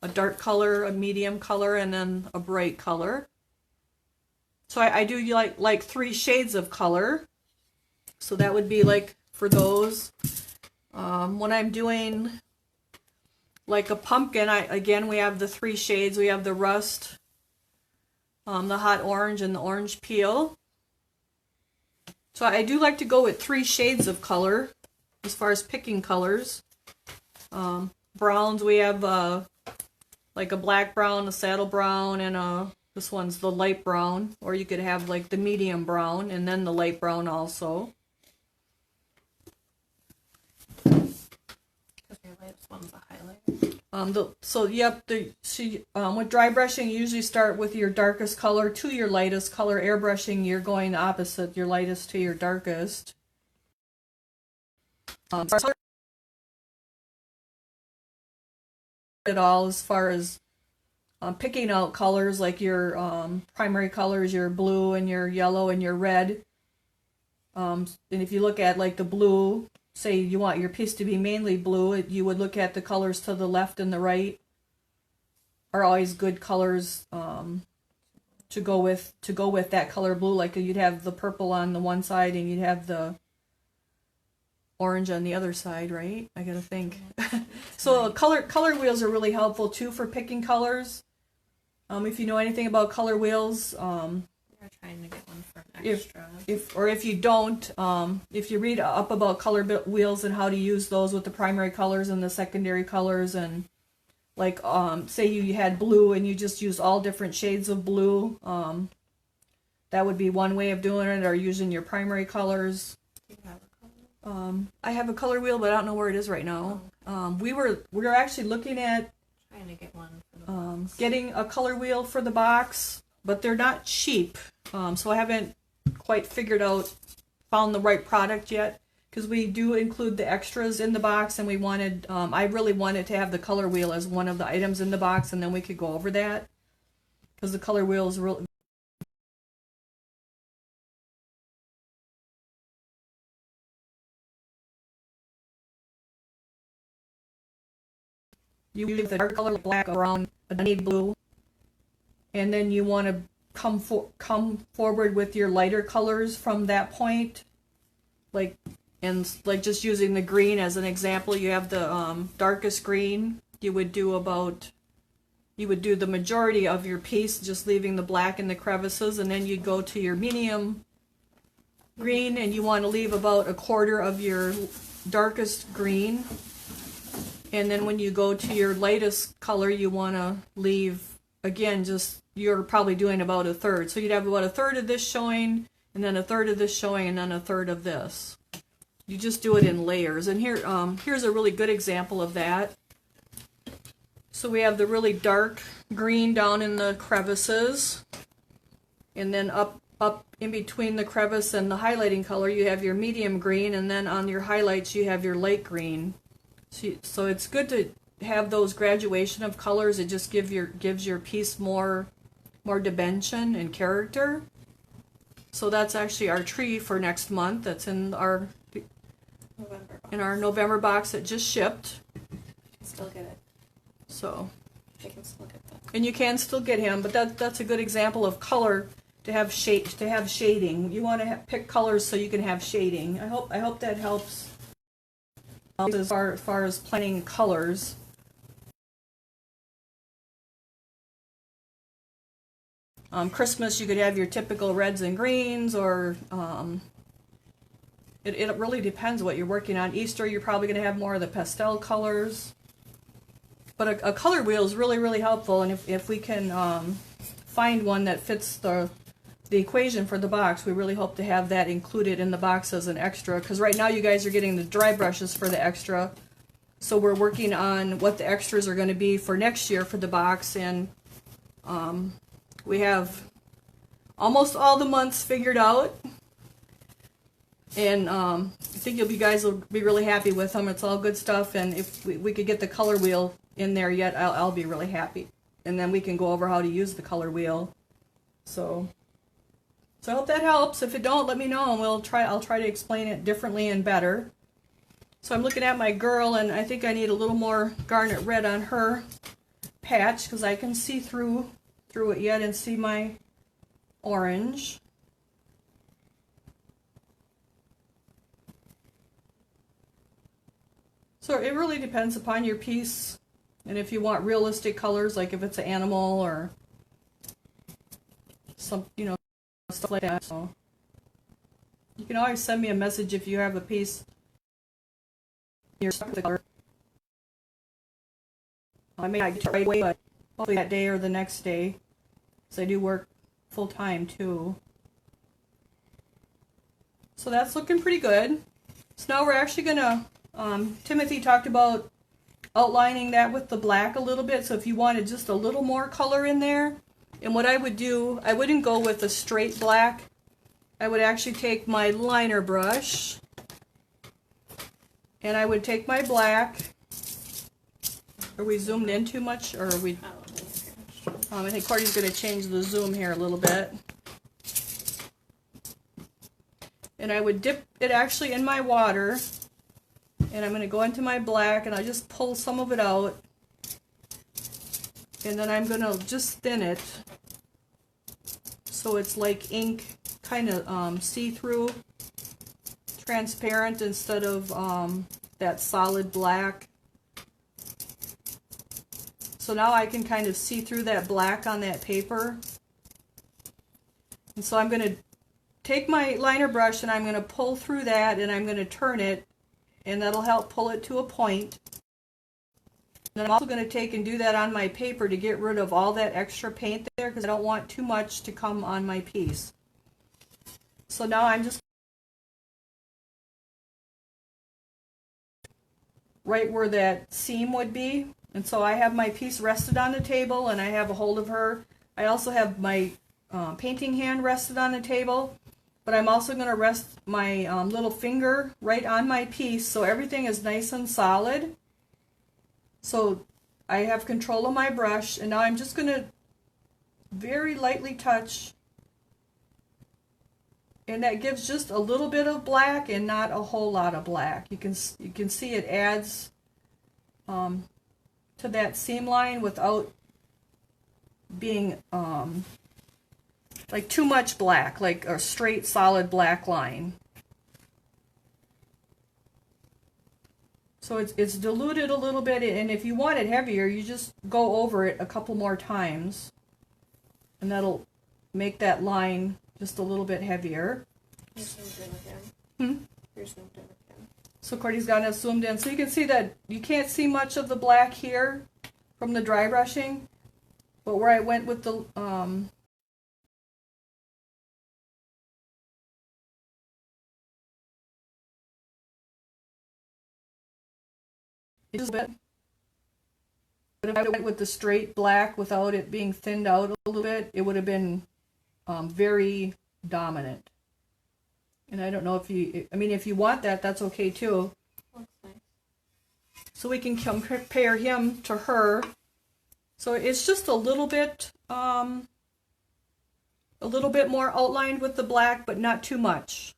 a dark color, a medium color, and then a bright color. So I do like 3 shades of color. So that would be like for those. When I'm doing like a pumpkin, again we have the 3 shades. We have the rust, the hot orange, and the orange peel. So I do like to go with 3 shades of color as far as picking colors. Browns, we have like a black brown, a saddle brown, and this one's the light brown. Or you could have like the medium brown and then the light brown also. This one's a highlight. With dry brushing, you usually start with your darkest color to your lightest color. Airbrushing, you're going opposite, your lightest to your darkest. At all as far as picking out colors, like your primary colors, your blue and your yellow and your red. And if you look at like the blue, say you want your piece to be mainly blue, you would look at the colors to the left and the right are always good colors to go with that color blue. Like you'd have the purple on the one side and you'd have the orange on the other side, right? I gotta think. So color wheels are really helpful too for picking colors. If you know anything about color wheels, we're trying to get one for an extra. If you don't, if you read up about color wheels and how to use those with the primary colors and the secondary colors, and like say you had blue and you just use all different shades of blue, that would be one way of doing it, or using your primary colors. Do you have a color? I have a color wheel, but I don't know where it is right now. We were actually looking at trying to get one for the box. Getting a color wheel for the box, but they're not cheap. So I haven't quite found the right product yet, because we do include the extras in the box, and we wanted, I really wanted to have the color wheel as one of the items in the box, and then we could go over that, because the color wheel is really you leave the dark color, black, brown, a navy blue, and then you want to come forward with your lighter colors from that point, like just using the green as an example. You have the darkest green. You would do the majority of your piece, just leaving the black in the crevices, and then you'd go to your medium green, and you want to leave about a quarter of your darkest green. And then when you go to your lightest color, you want to leave, again, you're probably doing about a third. So you'd have about a third of this showing, and then a third of this showing, and then a third of this. You just do it in layers. And here's a really good example of that. So we have the really dark green down in the crevices, and then up in between the crevice and the highlighting color, you have your medium green, and then on your highlights, you have your light green. So it's good to have those graduation of colors. It just gives your piece more dimension and character. So that's actually our tree for next month. That's in our November box that just shipped. You can still get it. So You can still get that. and you can still get him, but that's a good example of color to have shading. You want to pick colors so you can have shading. I hope that helps. As far as planning colors. Christmas, you could have your typical reds and greens, or it really depends what you're working on. Easter, you're probably going to have more of the pastel colors. But a color wheel is really, really helpful, and if we can find one that fits the equation for the box, we really hope to have that included in the box as an extra, because right now you guys are getting the dry brushes for the extra, so we're working on what the extras are going to be for next year for the box, and we have almost all the months figured out, and I think you guys will be really happy with them. It's all good stuff, and if we could get the color wheel in there yet, I'll be really happy, and then we can go over how to use the color wheel. So I hope that helps. If it don't, let me know, and I'll try to explain it differently and better. So I'm looking at my girl, and I think I need a little more garnet red on her patch because I can see through it yet and see my orange. So it really depends upon your piece, and if you want realistic colors, like if it's an animal or some, you know, stuff like that. So you can always send me a message if you have a piece you're stuck with the color. I may not get it right away, but hopefully that day or the next day, because I do work full time too. So that's looking pretty good. So now we're actually gonna, Timothy talked about outlining that with the black a little bit, so if you wanted just a little more color in there, and what I would do, I wouldn't go with a straight black. I would actually take my liner brush, and I would take my black. Are we zoomed in too much, or are we? I think Cordy's going to change the zoom here a little bit. And I would dip it actually in my water, and I'm going to go into my black, and I just pull some of it out, and then I'm going to just thin it so it's like ink, kind of see-through, transparent instead of that solid black. So now I can kind of see through that black on that paper. And so I'm going to take my liner brush and I'm going to pull through that, and I'm going to turn it, and that'll help pull it to a point. And I'm also going to take and do that on my paper to get rid of all that extra paint there, because I don't want too much to come on my piece. So now I'm just right where that seam would be. And so I have my piece rested on the table, and I have a hold of her. I also have my painting hand rested on the table, but I'm also going to rest my little finger right on my piece so everything is nice and solid. So I have control of my brush, and now I'm just going to very lightly touch, and that gives just a little bit of black and not a whole lot of black. You can see it adds to that seam line without being like too much black, like a straight solid black line. So it's diluted a little bit, and if you want it heavier, you just go over it a couple more times, and that'll make that line just a little bit heavier. You're zoomed in again. You're zoomed in again. So Cordy's got it zoomed in. So you can see that you can't see much of the black here from the dry brushing, but where I went with the just a bit. But if I went with the straight black without it being thinned out a little bit, it would have been very dominant. And I don't know if you, I mean, if you want that, that's okay too. Looks nice. So we can compare him to her. So it's just a little bit more outlined with the black, but not too much.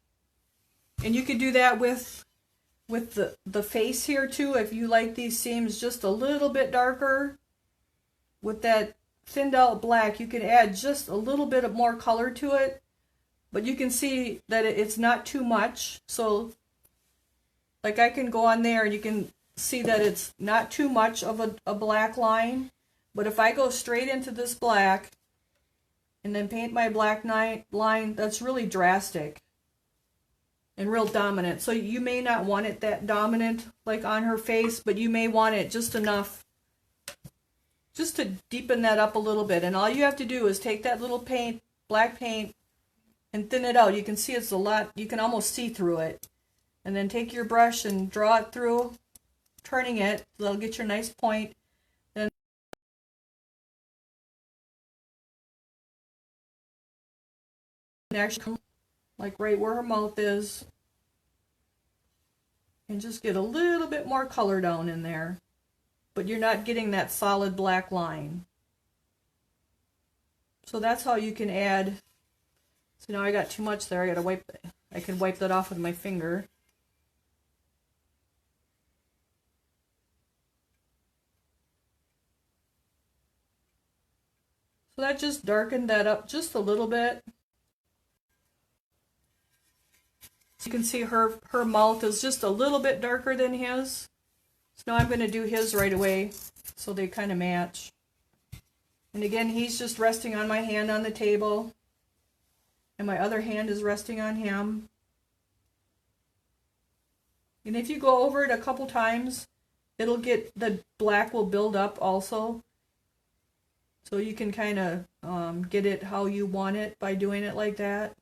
And you could do that with the face here too. If you like these seams just a little bit darker, with that thinned out black, you can add just a little bit of more color to it. But you can see that it's not too much. So like I can go on there and you can see that it's not too much of a black line. But if I go straight into this black and then paint my black line, that's really drastic and real dominant. So you may not want it that dominant like on her face, but you may want it just enough just to deepen that up a little bit. And all you have to do is take that little paint, black paint, and thin it out. You can see it's a lot, you can almost see through it. And then take your brush and draw it through, turning it, so that'll get your nice point. Then actually come like right where her mouth is, and just get a little bit more color down in there. But you're not getting that solid black line. So that's how you can add. So now I got too much there. I gotta wipe. I can wipe that off with my finger. So that just darkened that up just a little bit. So you can see her mouth is just a little bit darker than his. So now I'm going to do his right away so they kind of match. And again, he's just resting on my hand on the table. And my other hand is resting on him. And if you go over it a couple times, it'll get, the black will build up also. So you can kind of get it how you want it by doing it like that.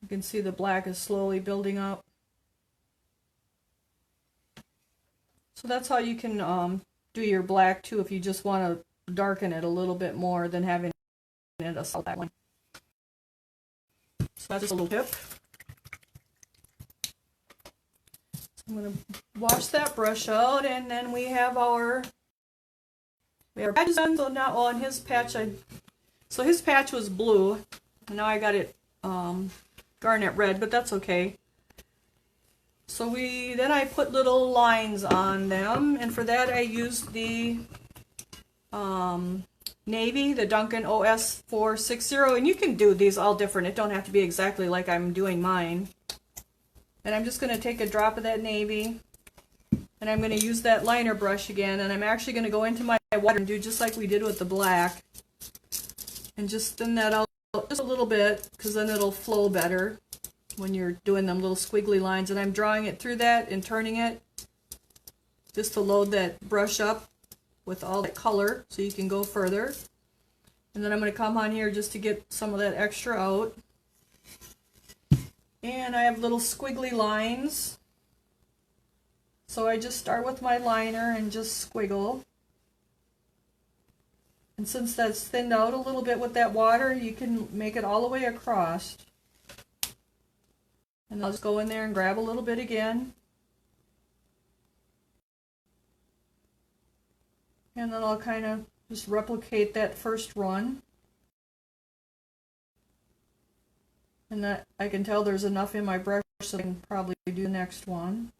You can see the black is slowly building up. So that's how you can do your black too if you just want to darken it a little bit more than having it a solid one. So that's just a little tip. So I'm going to wash that brush out, and then we have our patches done. So now on his patch, so his patch was blue, and now I got it Garnet red, but that's okay. So then I put little lines on them, and for that I used the navy, the Duncan OS 460, and you can do these all different. It don't have to be exactly like I'm doing mine. And I'm just going to take a drop of that navy, and I'm going to use that liner brush again, and I'm actually going to go into my water and do just like we did with the black, and just thin that out just a little bit, because then it'll flow better when you're doing them little squiggly lines. And I'm drawing it through that and turning it just to load that brush up with all that color so you can go further. And then I'm going to come on here just to get some of that extra out. And I have little squiggly lines. So I just start with my liner and just squiggle. And since that's thinned out a little bit with that water, you can make it all the way across. And I'll just go in there and grab a little bit again. And then I'll kind of just replicate that first run. And that I can tell there's enough in my brush so I can probably do the next one.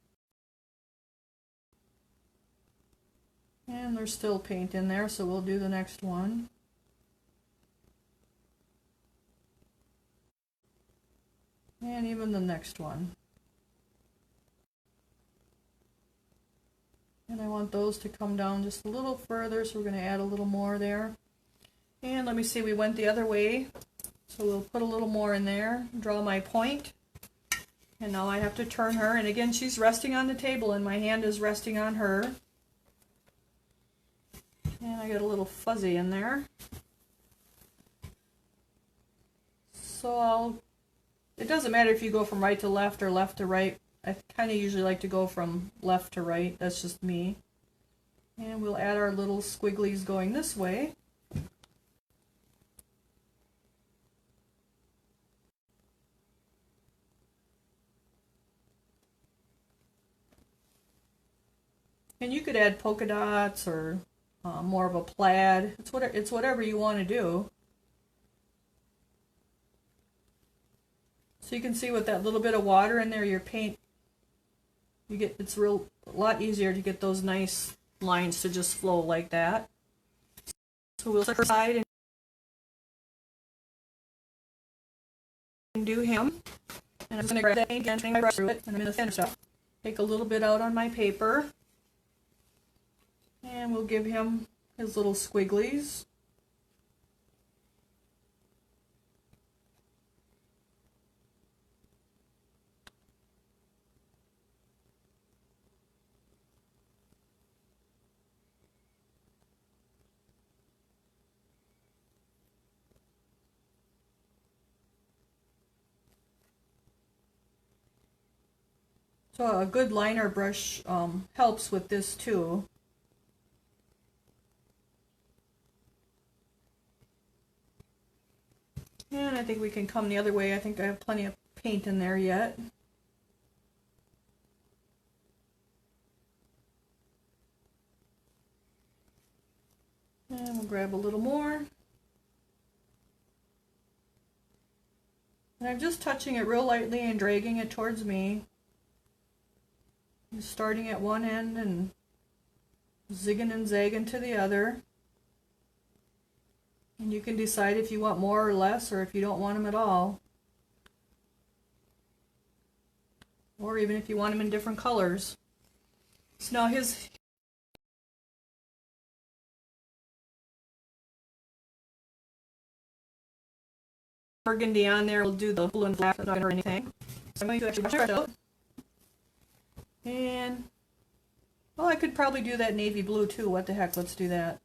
And there's still paint in there, so we'll do the next one. And even the next one. And I want those to come down just a little further, so we're going to add a little more there. And let me see, we went the other way, so we'll put a little more in there, draw my point. And now I have to turn her, and again she's resting on the table and my hand is resting on her. And I got a little fuzzy in there. So it doesn't matter if you go from right to left or left to right. I kind of usually like to go from left to right. That's just me. And we'll add our little squigglies going this way. And you could add polka dots or more of a plaid. It's whatever you want to do. So you can see with that little bit of water in there, your paint, it's a lot easier to get those nice lines to just flow like that. So we'll set her aside and do him. And I'm just going to grab that paint again, take my brush through it, and I'm going to finish up. Take a little bit out on my paper. And we'll give him his little squigglies. So a good liner brush helps with this too. And I think we can come the other way. I think I have plenty of paint in there yet. And we'll grab a little more. And I'm just touching it real lightly and dragging it towards me. starting at one end and zigging and zagging to the other. And you can decide if you want more or less, or if you don't want them at all. Or even if you want them in different colors. So now his burgundy on there will do the blue and black or anything. So I'm going to actually brush it out. And, well, I could probably do that navy blue too. What the heck, let's do that.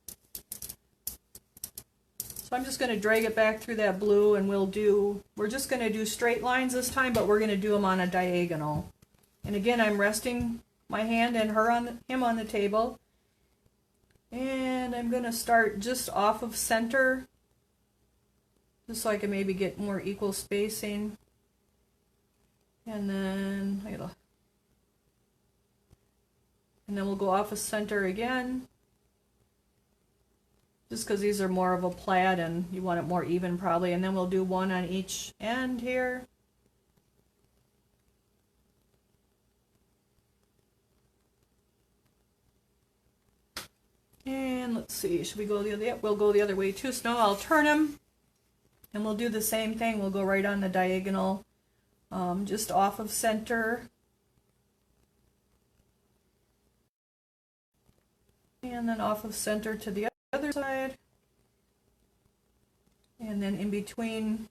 So I'm just going to drag it back through that blue, and we're just going to do straight lines this time, but we're going to do them on a diagonal. And again, I'm resting my hand and him on the table. And I'm going to start just off of center, just so I can maybe get more equal spacing. And then we'll go off of center again, just because these are more of a plaid and you want it more even probably. And then we'll do one on each end here. And let's see, should we go the other way? Yep, we'll go the other way too. So now I'll turn them, and we'll do the same thing. We'll go right on the diagonal, just off of center. And then off of center to the other side. And then in between.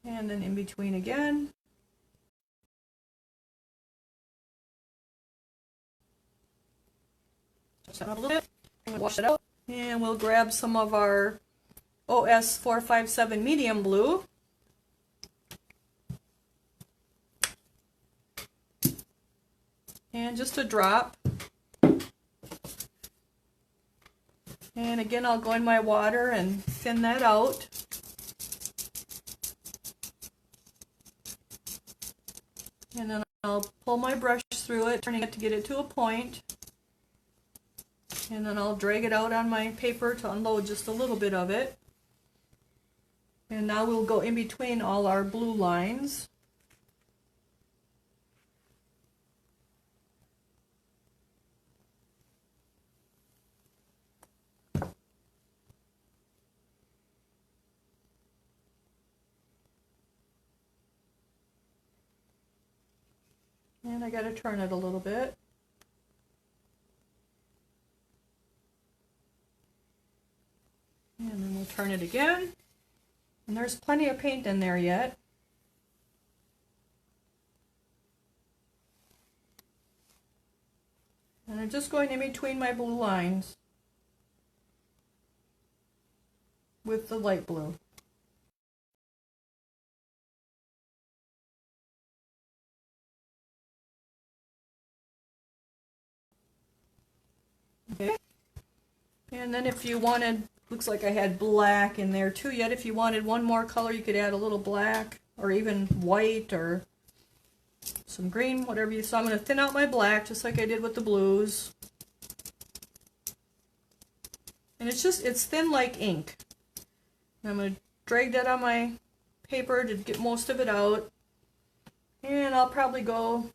And then in between again. Just a little bit. Wash it out. And we'll grab some of our OS 457 medium blue. And just a drop. And again, I'll go in my water and thin that out. And then I'll pull my brush through it, turning it to get it to a point. And then I'll drag it out on my paper to unload just a little bit of it. And now we'll go in between all our blue lines. And I got to turn it a little bit. And then we'll turn it again. And there's plenty of paint in there yet. And I'm just going in between my blue lines with the light blue. Okay. And then if you wanted, looks like I had black in there too yet. If you wanted one more color, you could add a little black or even white or some green, whatever you saw. I'm going to thin out my black just like I did with the blues. And it's thin like ink. And I'm going to drag that on my paper to get most of it out. And I'll probably go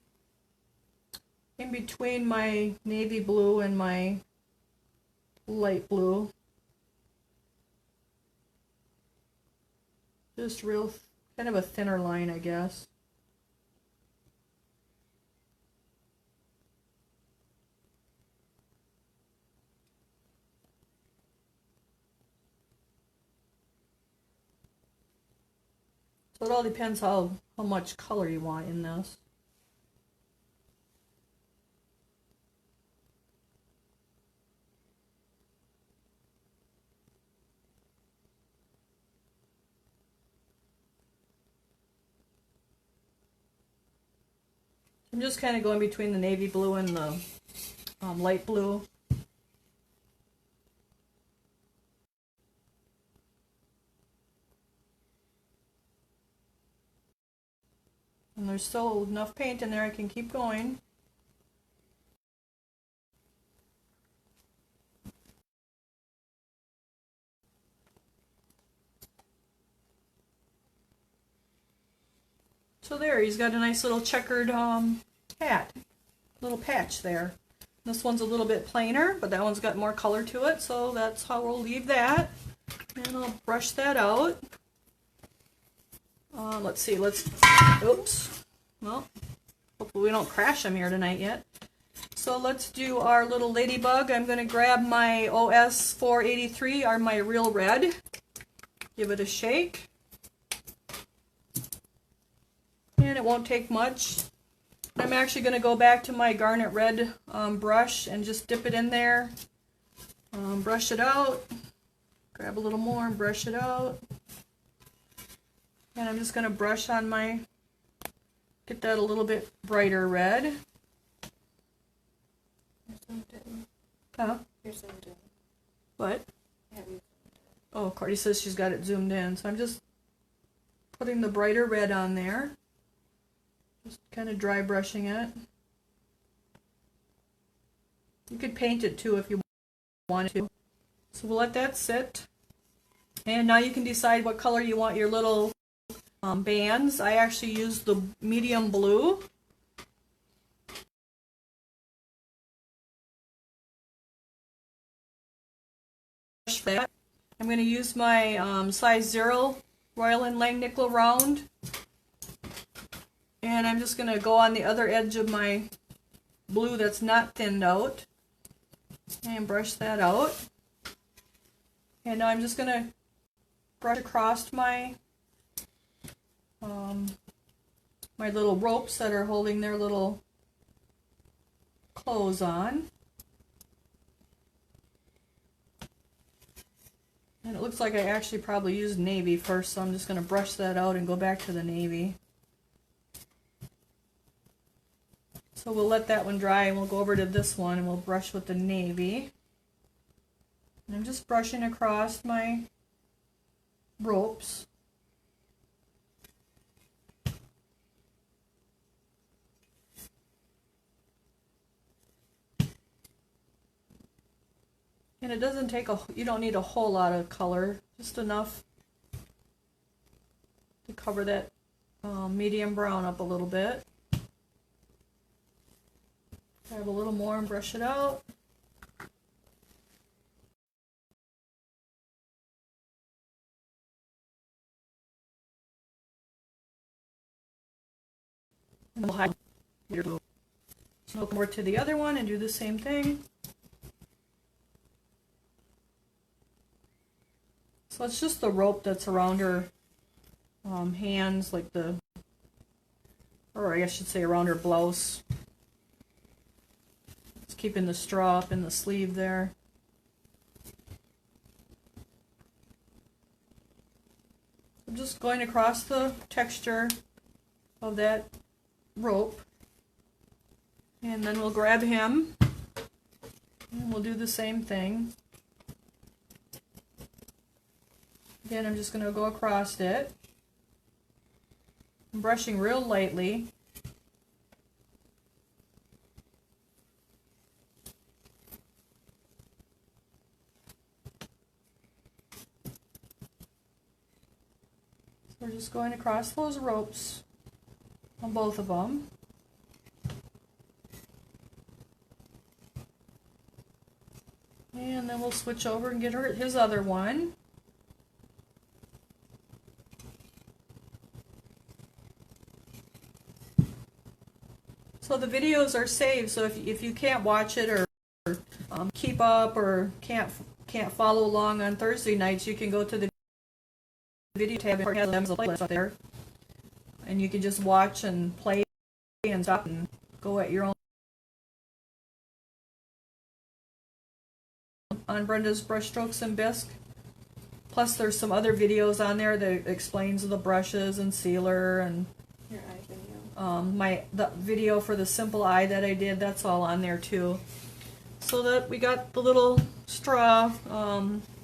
in between my navy blue and my light blue. Just real, kind of a thinner line, I guess. So it all depends how much color you want in this. I'm just kind of going between the navy blue and the light blue. And there's still enough paint in there I can keep going. So there, he's got a nice little checkered hat, little patch there. This one's a little bit plainer, but that one's got more color to it, so that's how we'll leave that. And I'll brush that out. Let's see, oops. Well, hopefully we don't crash him here tonight yet. So let's do our little ladybug. I'm going to grab my OS 483, or my Real Red. Give it a shake. And it won't take much. I'm actually going to go back to my Garnet Red brush and just dip it in there. Brush it out. Grab a little more and brush it out. And I'm just going to brush on my, get that a little bit brighter red. You're zoomed in. Huh? You're zoomed in. What? Yeah, we zoomed in. Oh, Cardi says she's got it zoomed in. So I'm just putting the brighter red on there. Just kind of dry brushing it. You could paint it too if you wanted to. So we'll let that sit. And now you can decide what color you want your little bands. I actually used the medium blue. That. I'm going to use my size 0 Royal & Langnickel round. And I'm just going to go on the other edge of my blue that's not thinned out. And brush that out. And now I'm just going to brush across my my little ropes that are holding their little clothes on. And it looks like I actually probably used navy first, so I'm just going to brush that out and go back to the navy. So we'll let that one dry and we'll go over to this one and we'll brush with the navy. And I'm just brushing across my ropes. And it doesn't take you don't need a whole lot of color, just enough to cover that medium brown up a little bit. Grab a little more and brush it out. And we'll hide your blue. So we'll come over to the other one and do the same thing. So it's just the rope that's around her hands, like or I should say around her blouse. It's keeping the straw up in the sleeve there. I'm just going across the texture of that rope. And then we'll grab him and we'll do the same thing. Again, I'm just going to go across it. I'm brushing real lightly. So we're just going across those ropes on both of them. And then we'll switch over and get his other one. So the videos are saved, so if you can't watch it or keep up or can't follow along on Thursday nights, you can go to the video tab and have them as a playlist up there, and you can just watch and play and stop and go at your own. On Brenda's Brushstrokes and Bisque. Plus, there's some other videos on there that explains the brushes and sealer and. Your eye video. The video for the simple eye that I did, that's all on there too. So that we got the little straw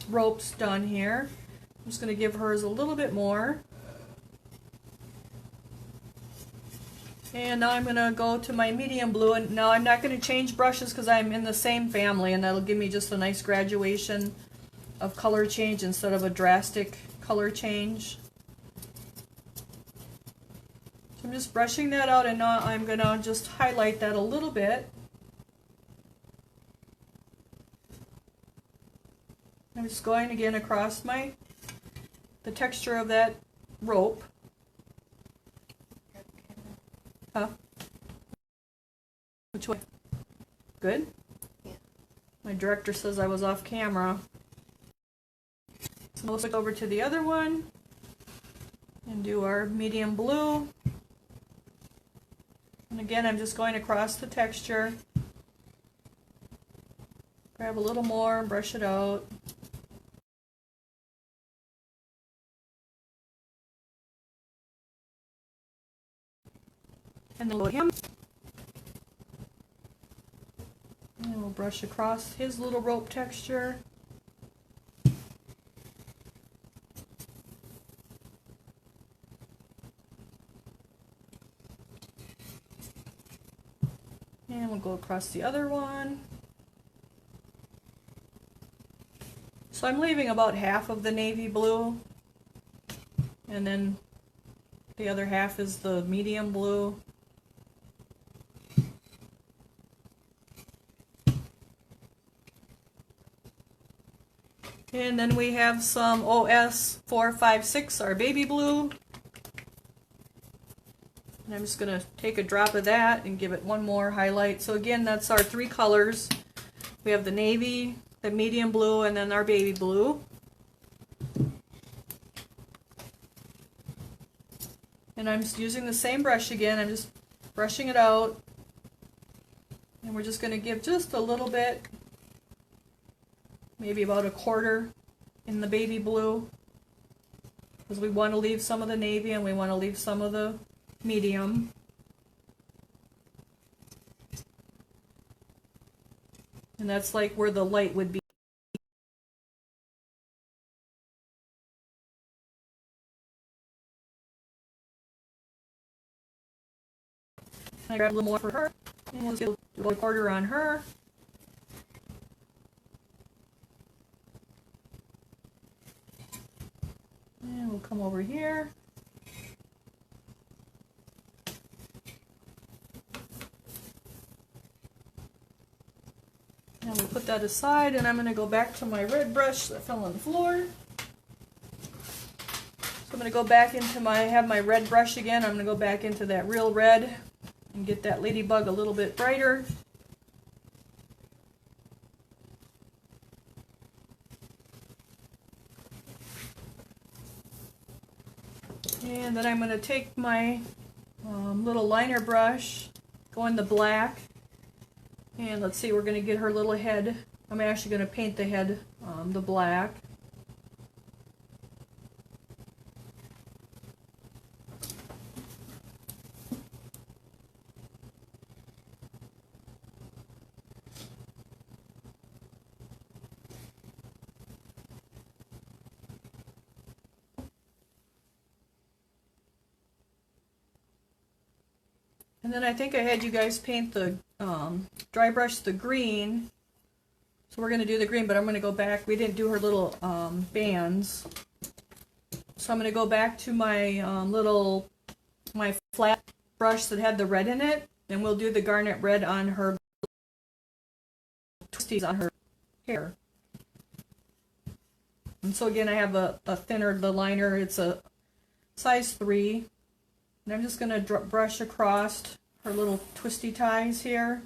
ropes done here. I'm just going to give hers a little bit more. And now I'm going to go to my medium blue, and now I'm not going to change brushes because I'm in the same family, and that'll give me just a nice graduation of color change instead of a drastic color change. So I'm just brushing that out, and now I'm going to just highlight that a little bit. I'm just going again across the texture of that rope. Huh? Which way? Good? Yeah. My director says I was off camera. So we'll switch over to the other one and do our medium blue. And again, I'm just going across the texture. Grab a little more and brush it out. And then we'll him. And we'll brush across his little rope texture. And we'll go across the other one. So I'm leaving about half of the navy blue, and then the other half is the medium blue. And then we have some OS 456, our baby blue. And I'm just going to take a drop of that and give it one more highlight. So again, that's our three colors. We have the navy, the medium blue, and then our baby blue. And I'm just using the same brush again. I'm just brushing it out. And we're just going to give just a little bit, maybe about a quarter in the baby blue, because we want to leave some of the navy and we want to leave some of the medium. And that's like where the light would be. I grab a little more for her, and we'll do a quarter on her. And we'll come over here. And we'll put that aside, and I'm going to go back to my red brush that fell on the floor. So I'm going to go back into have my red brush again. I'm going to go back into that real red and get that ladybug a little bit brighter. And then I'm going to take my little liner brush, go in the black, and let's see, we're going to get her little head. I'm actually going to paint the head the black. And then I think I had you guys paint the dry brush the green. So we're going to do the green, but I'm going to go back. We didn't do her little bands. So I'm going to go back to my my flat brush that had the red in it, and we'll do the garnet red on her twisties on her hair. And so again, I have a thinner, the liner, it's a size 3. And I'm just going to brush across her little twisty ties here.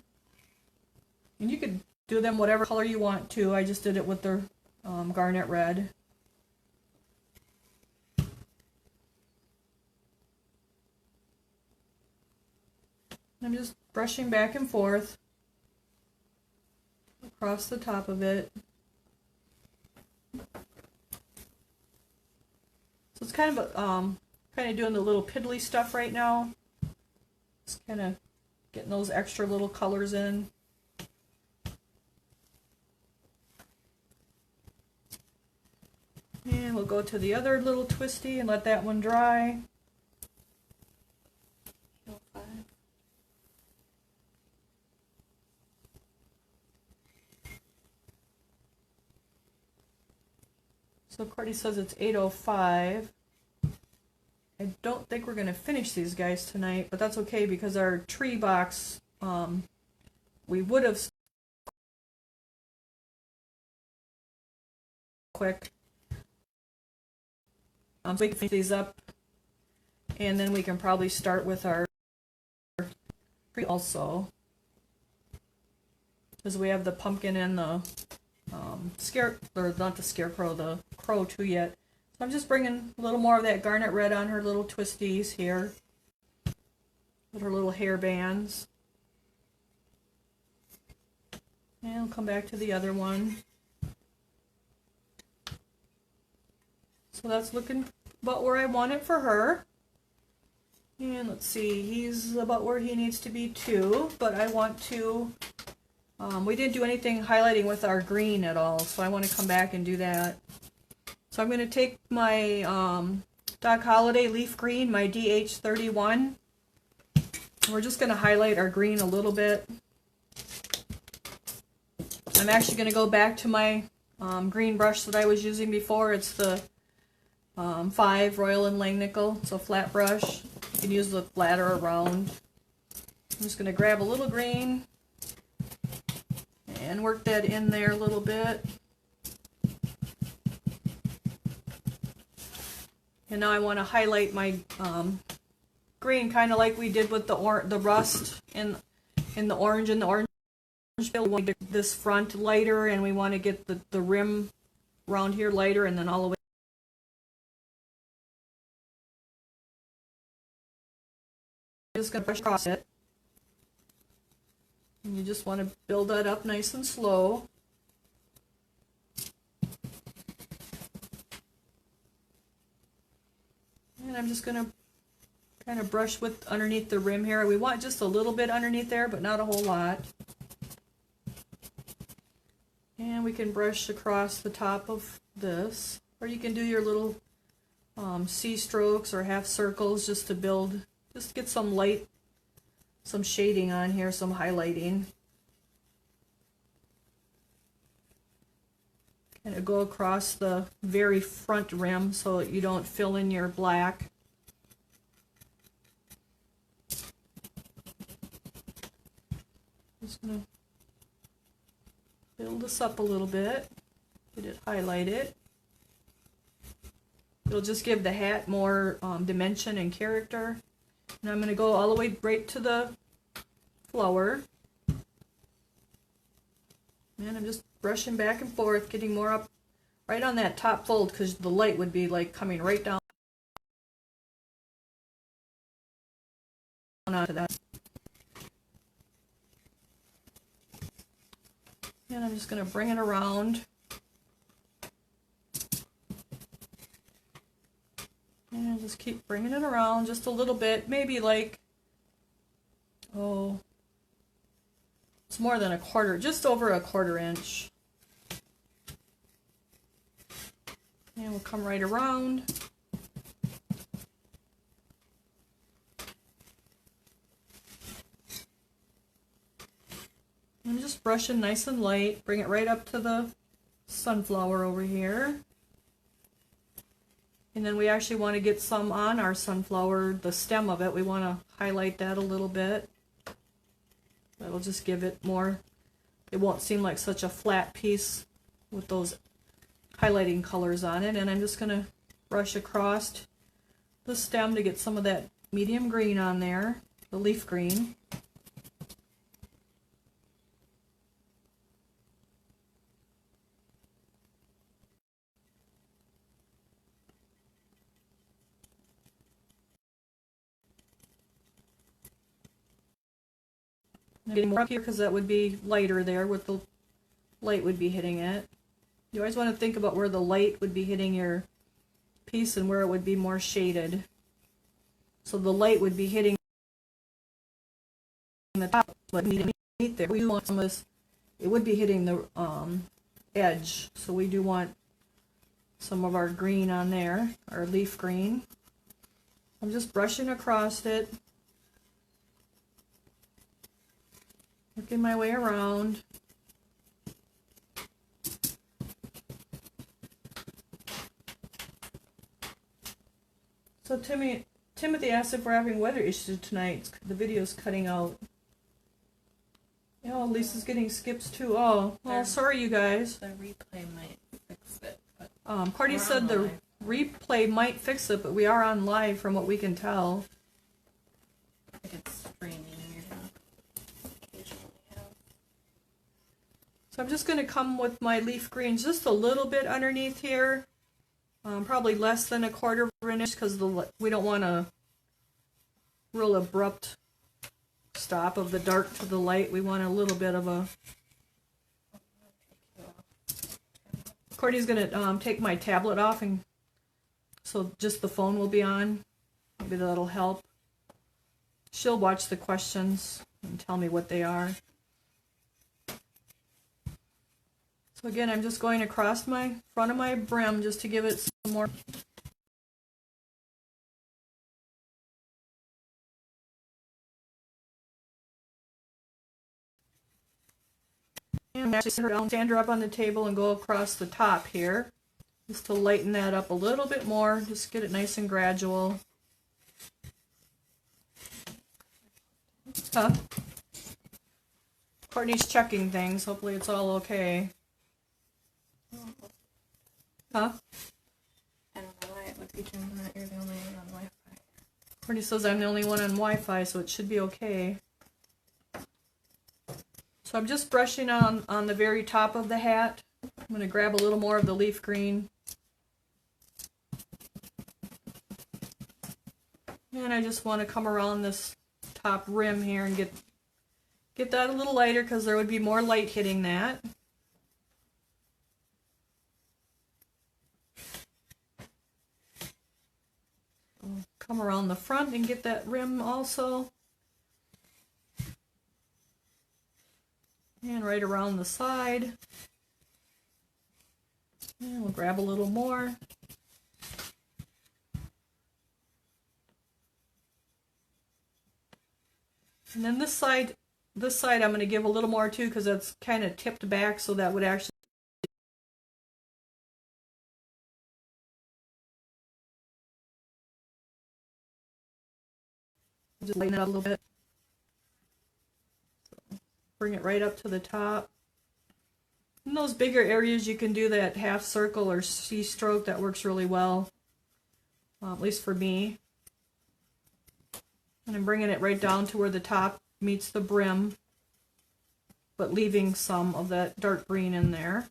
And you could do them whatever color you want to. I just did it with the garnet red. I'm just brushing back and forth across the top of it. So it's kind of doing the little piddly stuff right now. Just kind of getting those extra little colors in. And we'll go to the other little twisty and let that one dry. So Courtney says it's 8:05. I don't think we're going to finish these guys tonight, but that's okay because our tree box, we would have quick. So we can finish these up, and then we can probably start with our tree also. Because we have the pumpkin and the not the scarecrow, the crow too yet. So I'm just bringing a little more of that garnet red on her little twisties here. With her little hair bands. And I'll come back to the other one. So that's looking about where I want it for her. And let's see, he's about where he needs to be too, but I want to, we didn't do anything highlighting with our green at all, so I want to come back and do that. So I'm going to take my Doc Holliday leaf green, my DH31. We're just going to highlight our green a little bit. I'm actually going to go back to my green brush that I was using before. It's the 5 Royal and Langnickel. It's a flat brush. You can use the flat or round. I'm just going to grab a little green and work that in there a little bit. And now I want to highlight my green, kind of like we did with the rust in the orange and the orange. We want to get this front lighter, and we want to get the rim around here lighter, and then all the way. I'm just going to brush across it. And you just want to build that up nice and slow. And I'm just going to kind of brush with underneath the rim here. We want just a little bit underneath there, but not a whole lot. And we can brush across the top of this. Or you can do your little C strokes or half circles just to build, just to get some light, some shading on here, some highlighting. Kind of go across the very front rim so that you don't fill in your black. Just going to build this up a little bit, get it highlighted. It'll just give the hat more dimension and character. And I'm going to go all the way right to the flower. And I'm just brushing back and forth, getting more up right on that top fold, because the light would be like coming right down onto that. And I'm just going to bring it around. And just keep bringing it around just a little bit, maybe like, oh, it's more than a quarter, just over a 1/4 inch. And we'll come right around. I'm just brushing nice and light, bring it right up to the sunflower over here. And then we actually want to get some on our sunflower, the stem of it. We want to highlight that a little bit. That'll just give it more, it won't seem like such a flat piece with those highlighting colors on it. And I'm just going to brush across the stem to get some of that medium green on there, the leaf green. I'm getting more up here because that would be lighter there, with the light would be hitting it. You always want to think about where the light would be hitting your piece and where it would be more shaded. So the light would be hitting the top, but underneath there, we want some of this, it would be hitting the edge. So we do want some of our green on there, our leaf green. I'm just brushing across it. Working my way around. So to me, Timothy asked if we're having weather issues tonight. The video's cutting out. Oh, Lisa's getting skips too. Oh, well, sorry you guys. The replay might fix it. But Courtney said the replay might fix it, but we are on live from what we can tell. I think it's streaming. So I'm just going to come with my leaf greens just a little bit underneath here. Probably less than a quarter of an inch because we don't want a real abrupt stop of the dark to the light. We want a little bit of a... Courtney's going to take my tablet off, and so just the phone will be on. Maybe that'll help. She'll watch the questions and tell me what they are. So again, I'm just going across my front of my brim just to give it some more. And I'm actually stand her up on the table and go across the top here, just to lighten that up a little bit more. Just get it nice and gradual. Huh? Courtney's checking things. Hopefully it's all okay. Huh? I don't know why it would be doing that. You're the only one on Wi-Fi. Courtney says I'm the only one on Wi-Fi, so it should be okay. So I'm just brushing on the very top of the hat. I'm going to grab a little more of the leaf green. And I just want to come around this top rim here and get that a little lighter because there would be more light hitting that. Come around the front and get that rim also. And right around the side. And we'll grab a little more. And then this side I'm going to give a little more too because that's kind of tipped back, so that would actually just lighten it up a little bit. So bring it right up to the top. In those bigger areas you can do that half circle or C-stroke. That works really well, at least for me. And I'm bringing it right down to where the top meets the brim, but leaving some of that dark green in there.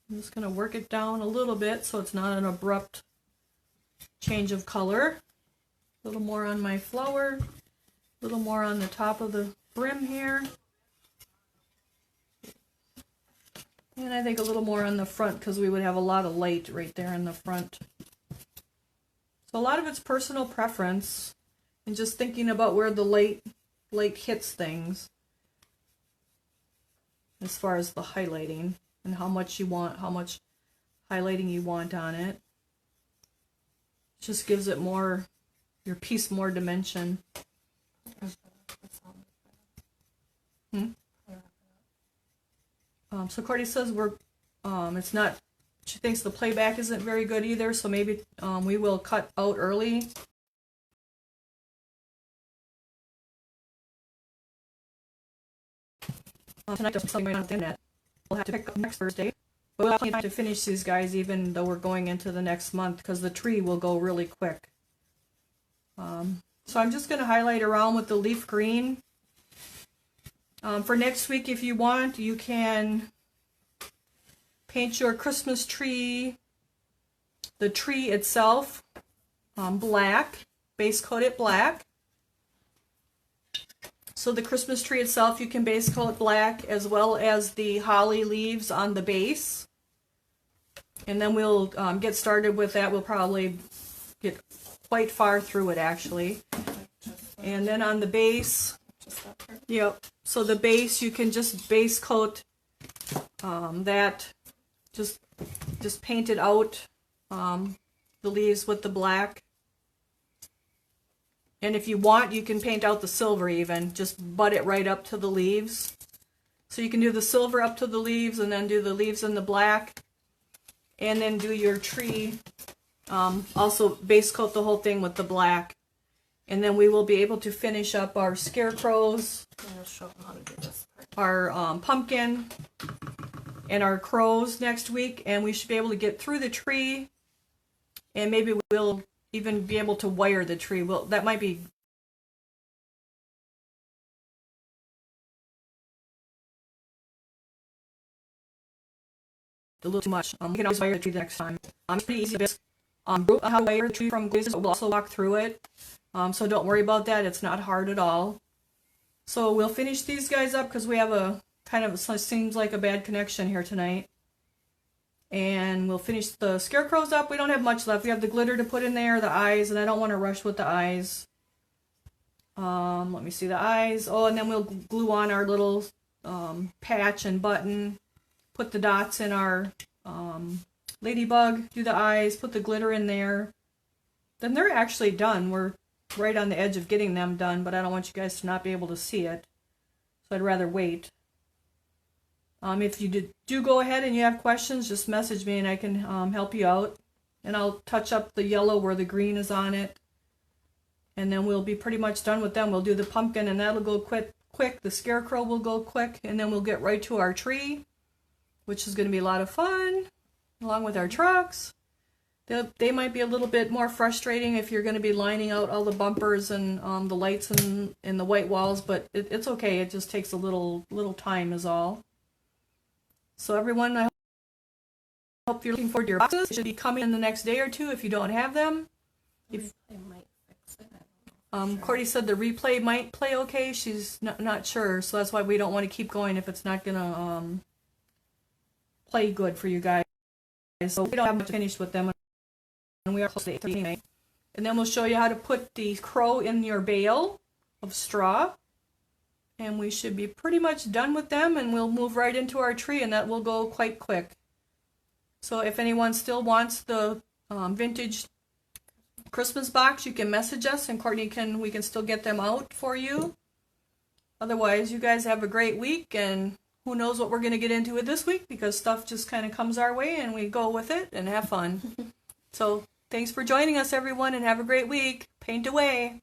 I'm just going to work it down a little bit so it's not an abrupt change of color. A little more on my flower, a little more on the top of the brim here. And I think a little more on the front because we would have a lot of light right there in the front. So a lot of it's personal preference and just thinking about where the light hits things as far as the highlighting and how much you want, how much highlighting you want on it. Just gives it more, your piece more dimension. So Courtney says it's not, she thinks the playback isn't very good either, so maybe we will cut out early. Tonight there's something on the internet. We'll have to pick up next Thursday. But we'll have plenty of time to finish these guys even though we're going into the next month because the tree will go really quick. So I'm just going to highlight around with the leaf green. For next week, if you want, you can paint your Christmas tree, the tree itself, black, base coat it black. So the Christmas tree itself, you can base coat it black as well as the holly leaves on the base. And then we'll get started with that. We'll probably get quite far through it actually. And then on the base, yep. So the base, you can just base coat that, just paint it out, the leaves with the black. And if you want, you can paint out the silver even, just butt it right up to the leaves. So you can do the silver up to the leaves and then do the leaves in the black. and then do your tree. Also base coat the whole thing with the black. And then we will be able to finish up our scarecrows, I'll show them how to do this part. our pumpkin, and our crows next week. And we should be able to get through the tree. And maybe we'll even be able to wire the tree. That might be a little too much. We can always wire the tree the next time. It's pretty easy. How to wire the tree from glazes. We'll also walk through it. So don't worry about that. It's not hard at all. So we'll finish these guys up because we have a kind of, seems like a bad connection here tonight. And we'll finish the scarecrows up. We don't have much left. We have the glitter to put in there, the eyes, and I don't want to rush with the eyes. Let me see the eyes. Oh, and then we'll glue on our little patch and button. Put the dots in our ladybug. Do the eyes. Put the glitter in there. Then they're actually done. We're right on the edge of getting them done, but I don't want you guys to not be able to see it. So I'd rather wait. If you do go ahead and you have questions, just message me and I can help you out. And I'll touch up the yellow where the green is on it. And then we'll be pretty much done with them. We'll do the pumpkin and that'll go quick. The scarecrow will go quick. And then we'll get right to our tree, which is going to be a lot of fun, along with our trucks. They might be a little bit more frustrating if you're going to be lining out all the bumpers and the lights and the white walls, but it's okay. It just takes a little time is all. So everyone, I hope you're looking forward to your boxes. They should be coming in the next day or two if you don't have them. If I might fix it. Courtney said the replay might play okay. She's not sure, so that's why we don't want to keep going if it's not going to play good for you guys. So we don't have much finished with them. And we are close to 8:30 anyway. And then we'll show you how to put the crow in your bale of straw. And we should be pretty much done with them, and we'll move right into our tree, and that will go quite quick. So if anyone still wants the vintage Christmas box, you can message us, and we can still get them out for you. Otherwise, you guys have a great week, and who knows what we're going to get into it this week, because stuff just kind of comes our way, and we go with it and have fun. So thanks for joining us, everyone, and have a great week. Paint away.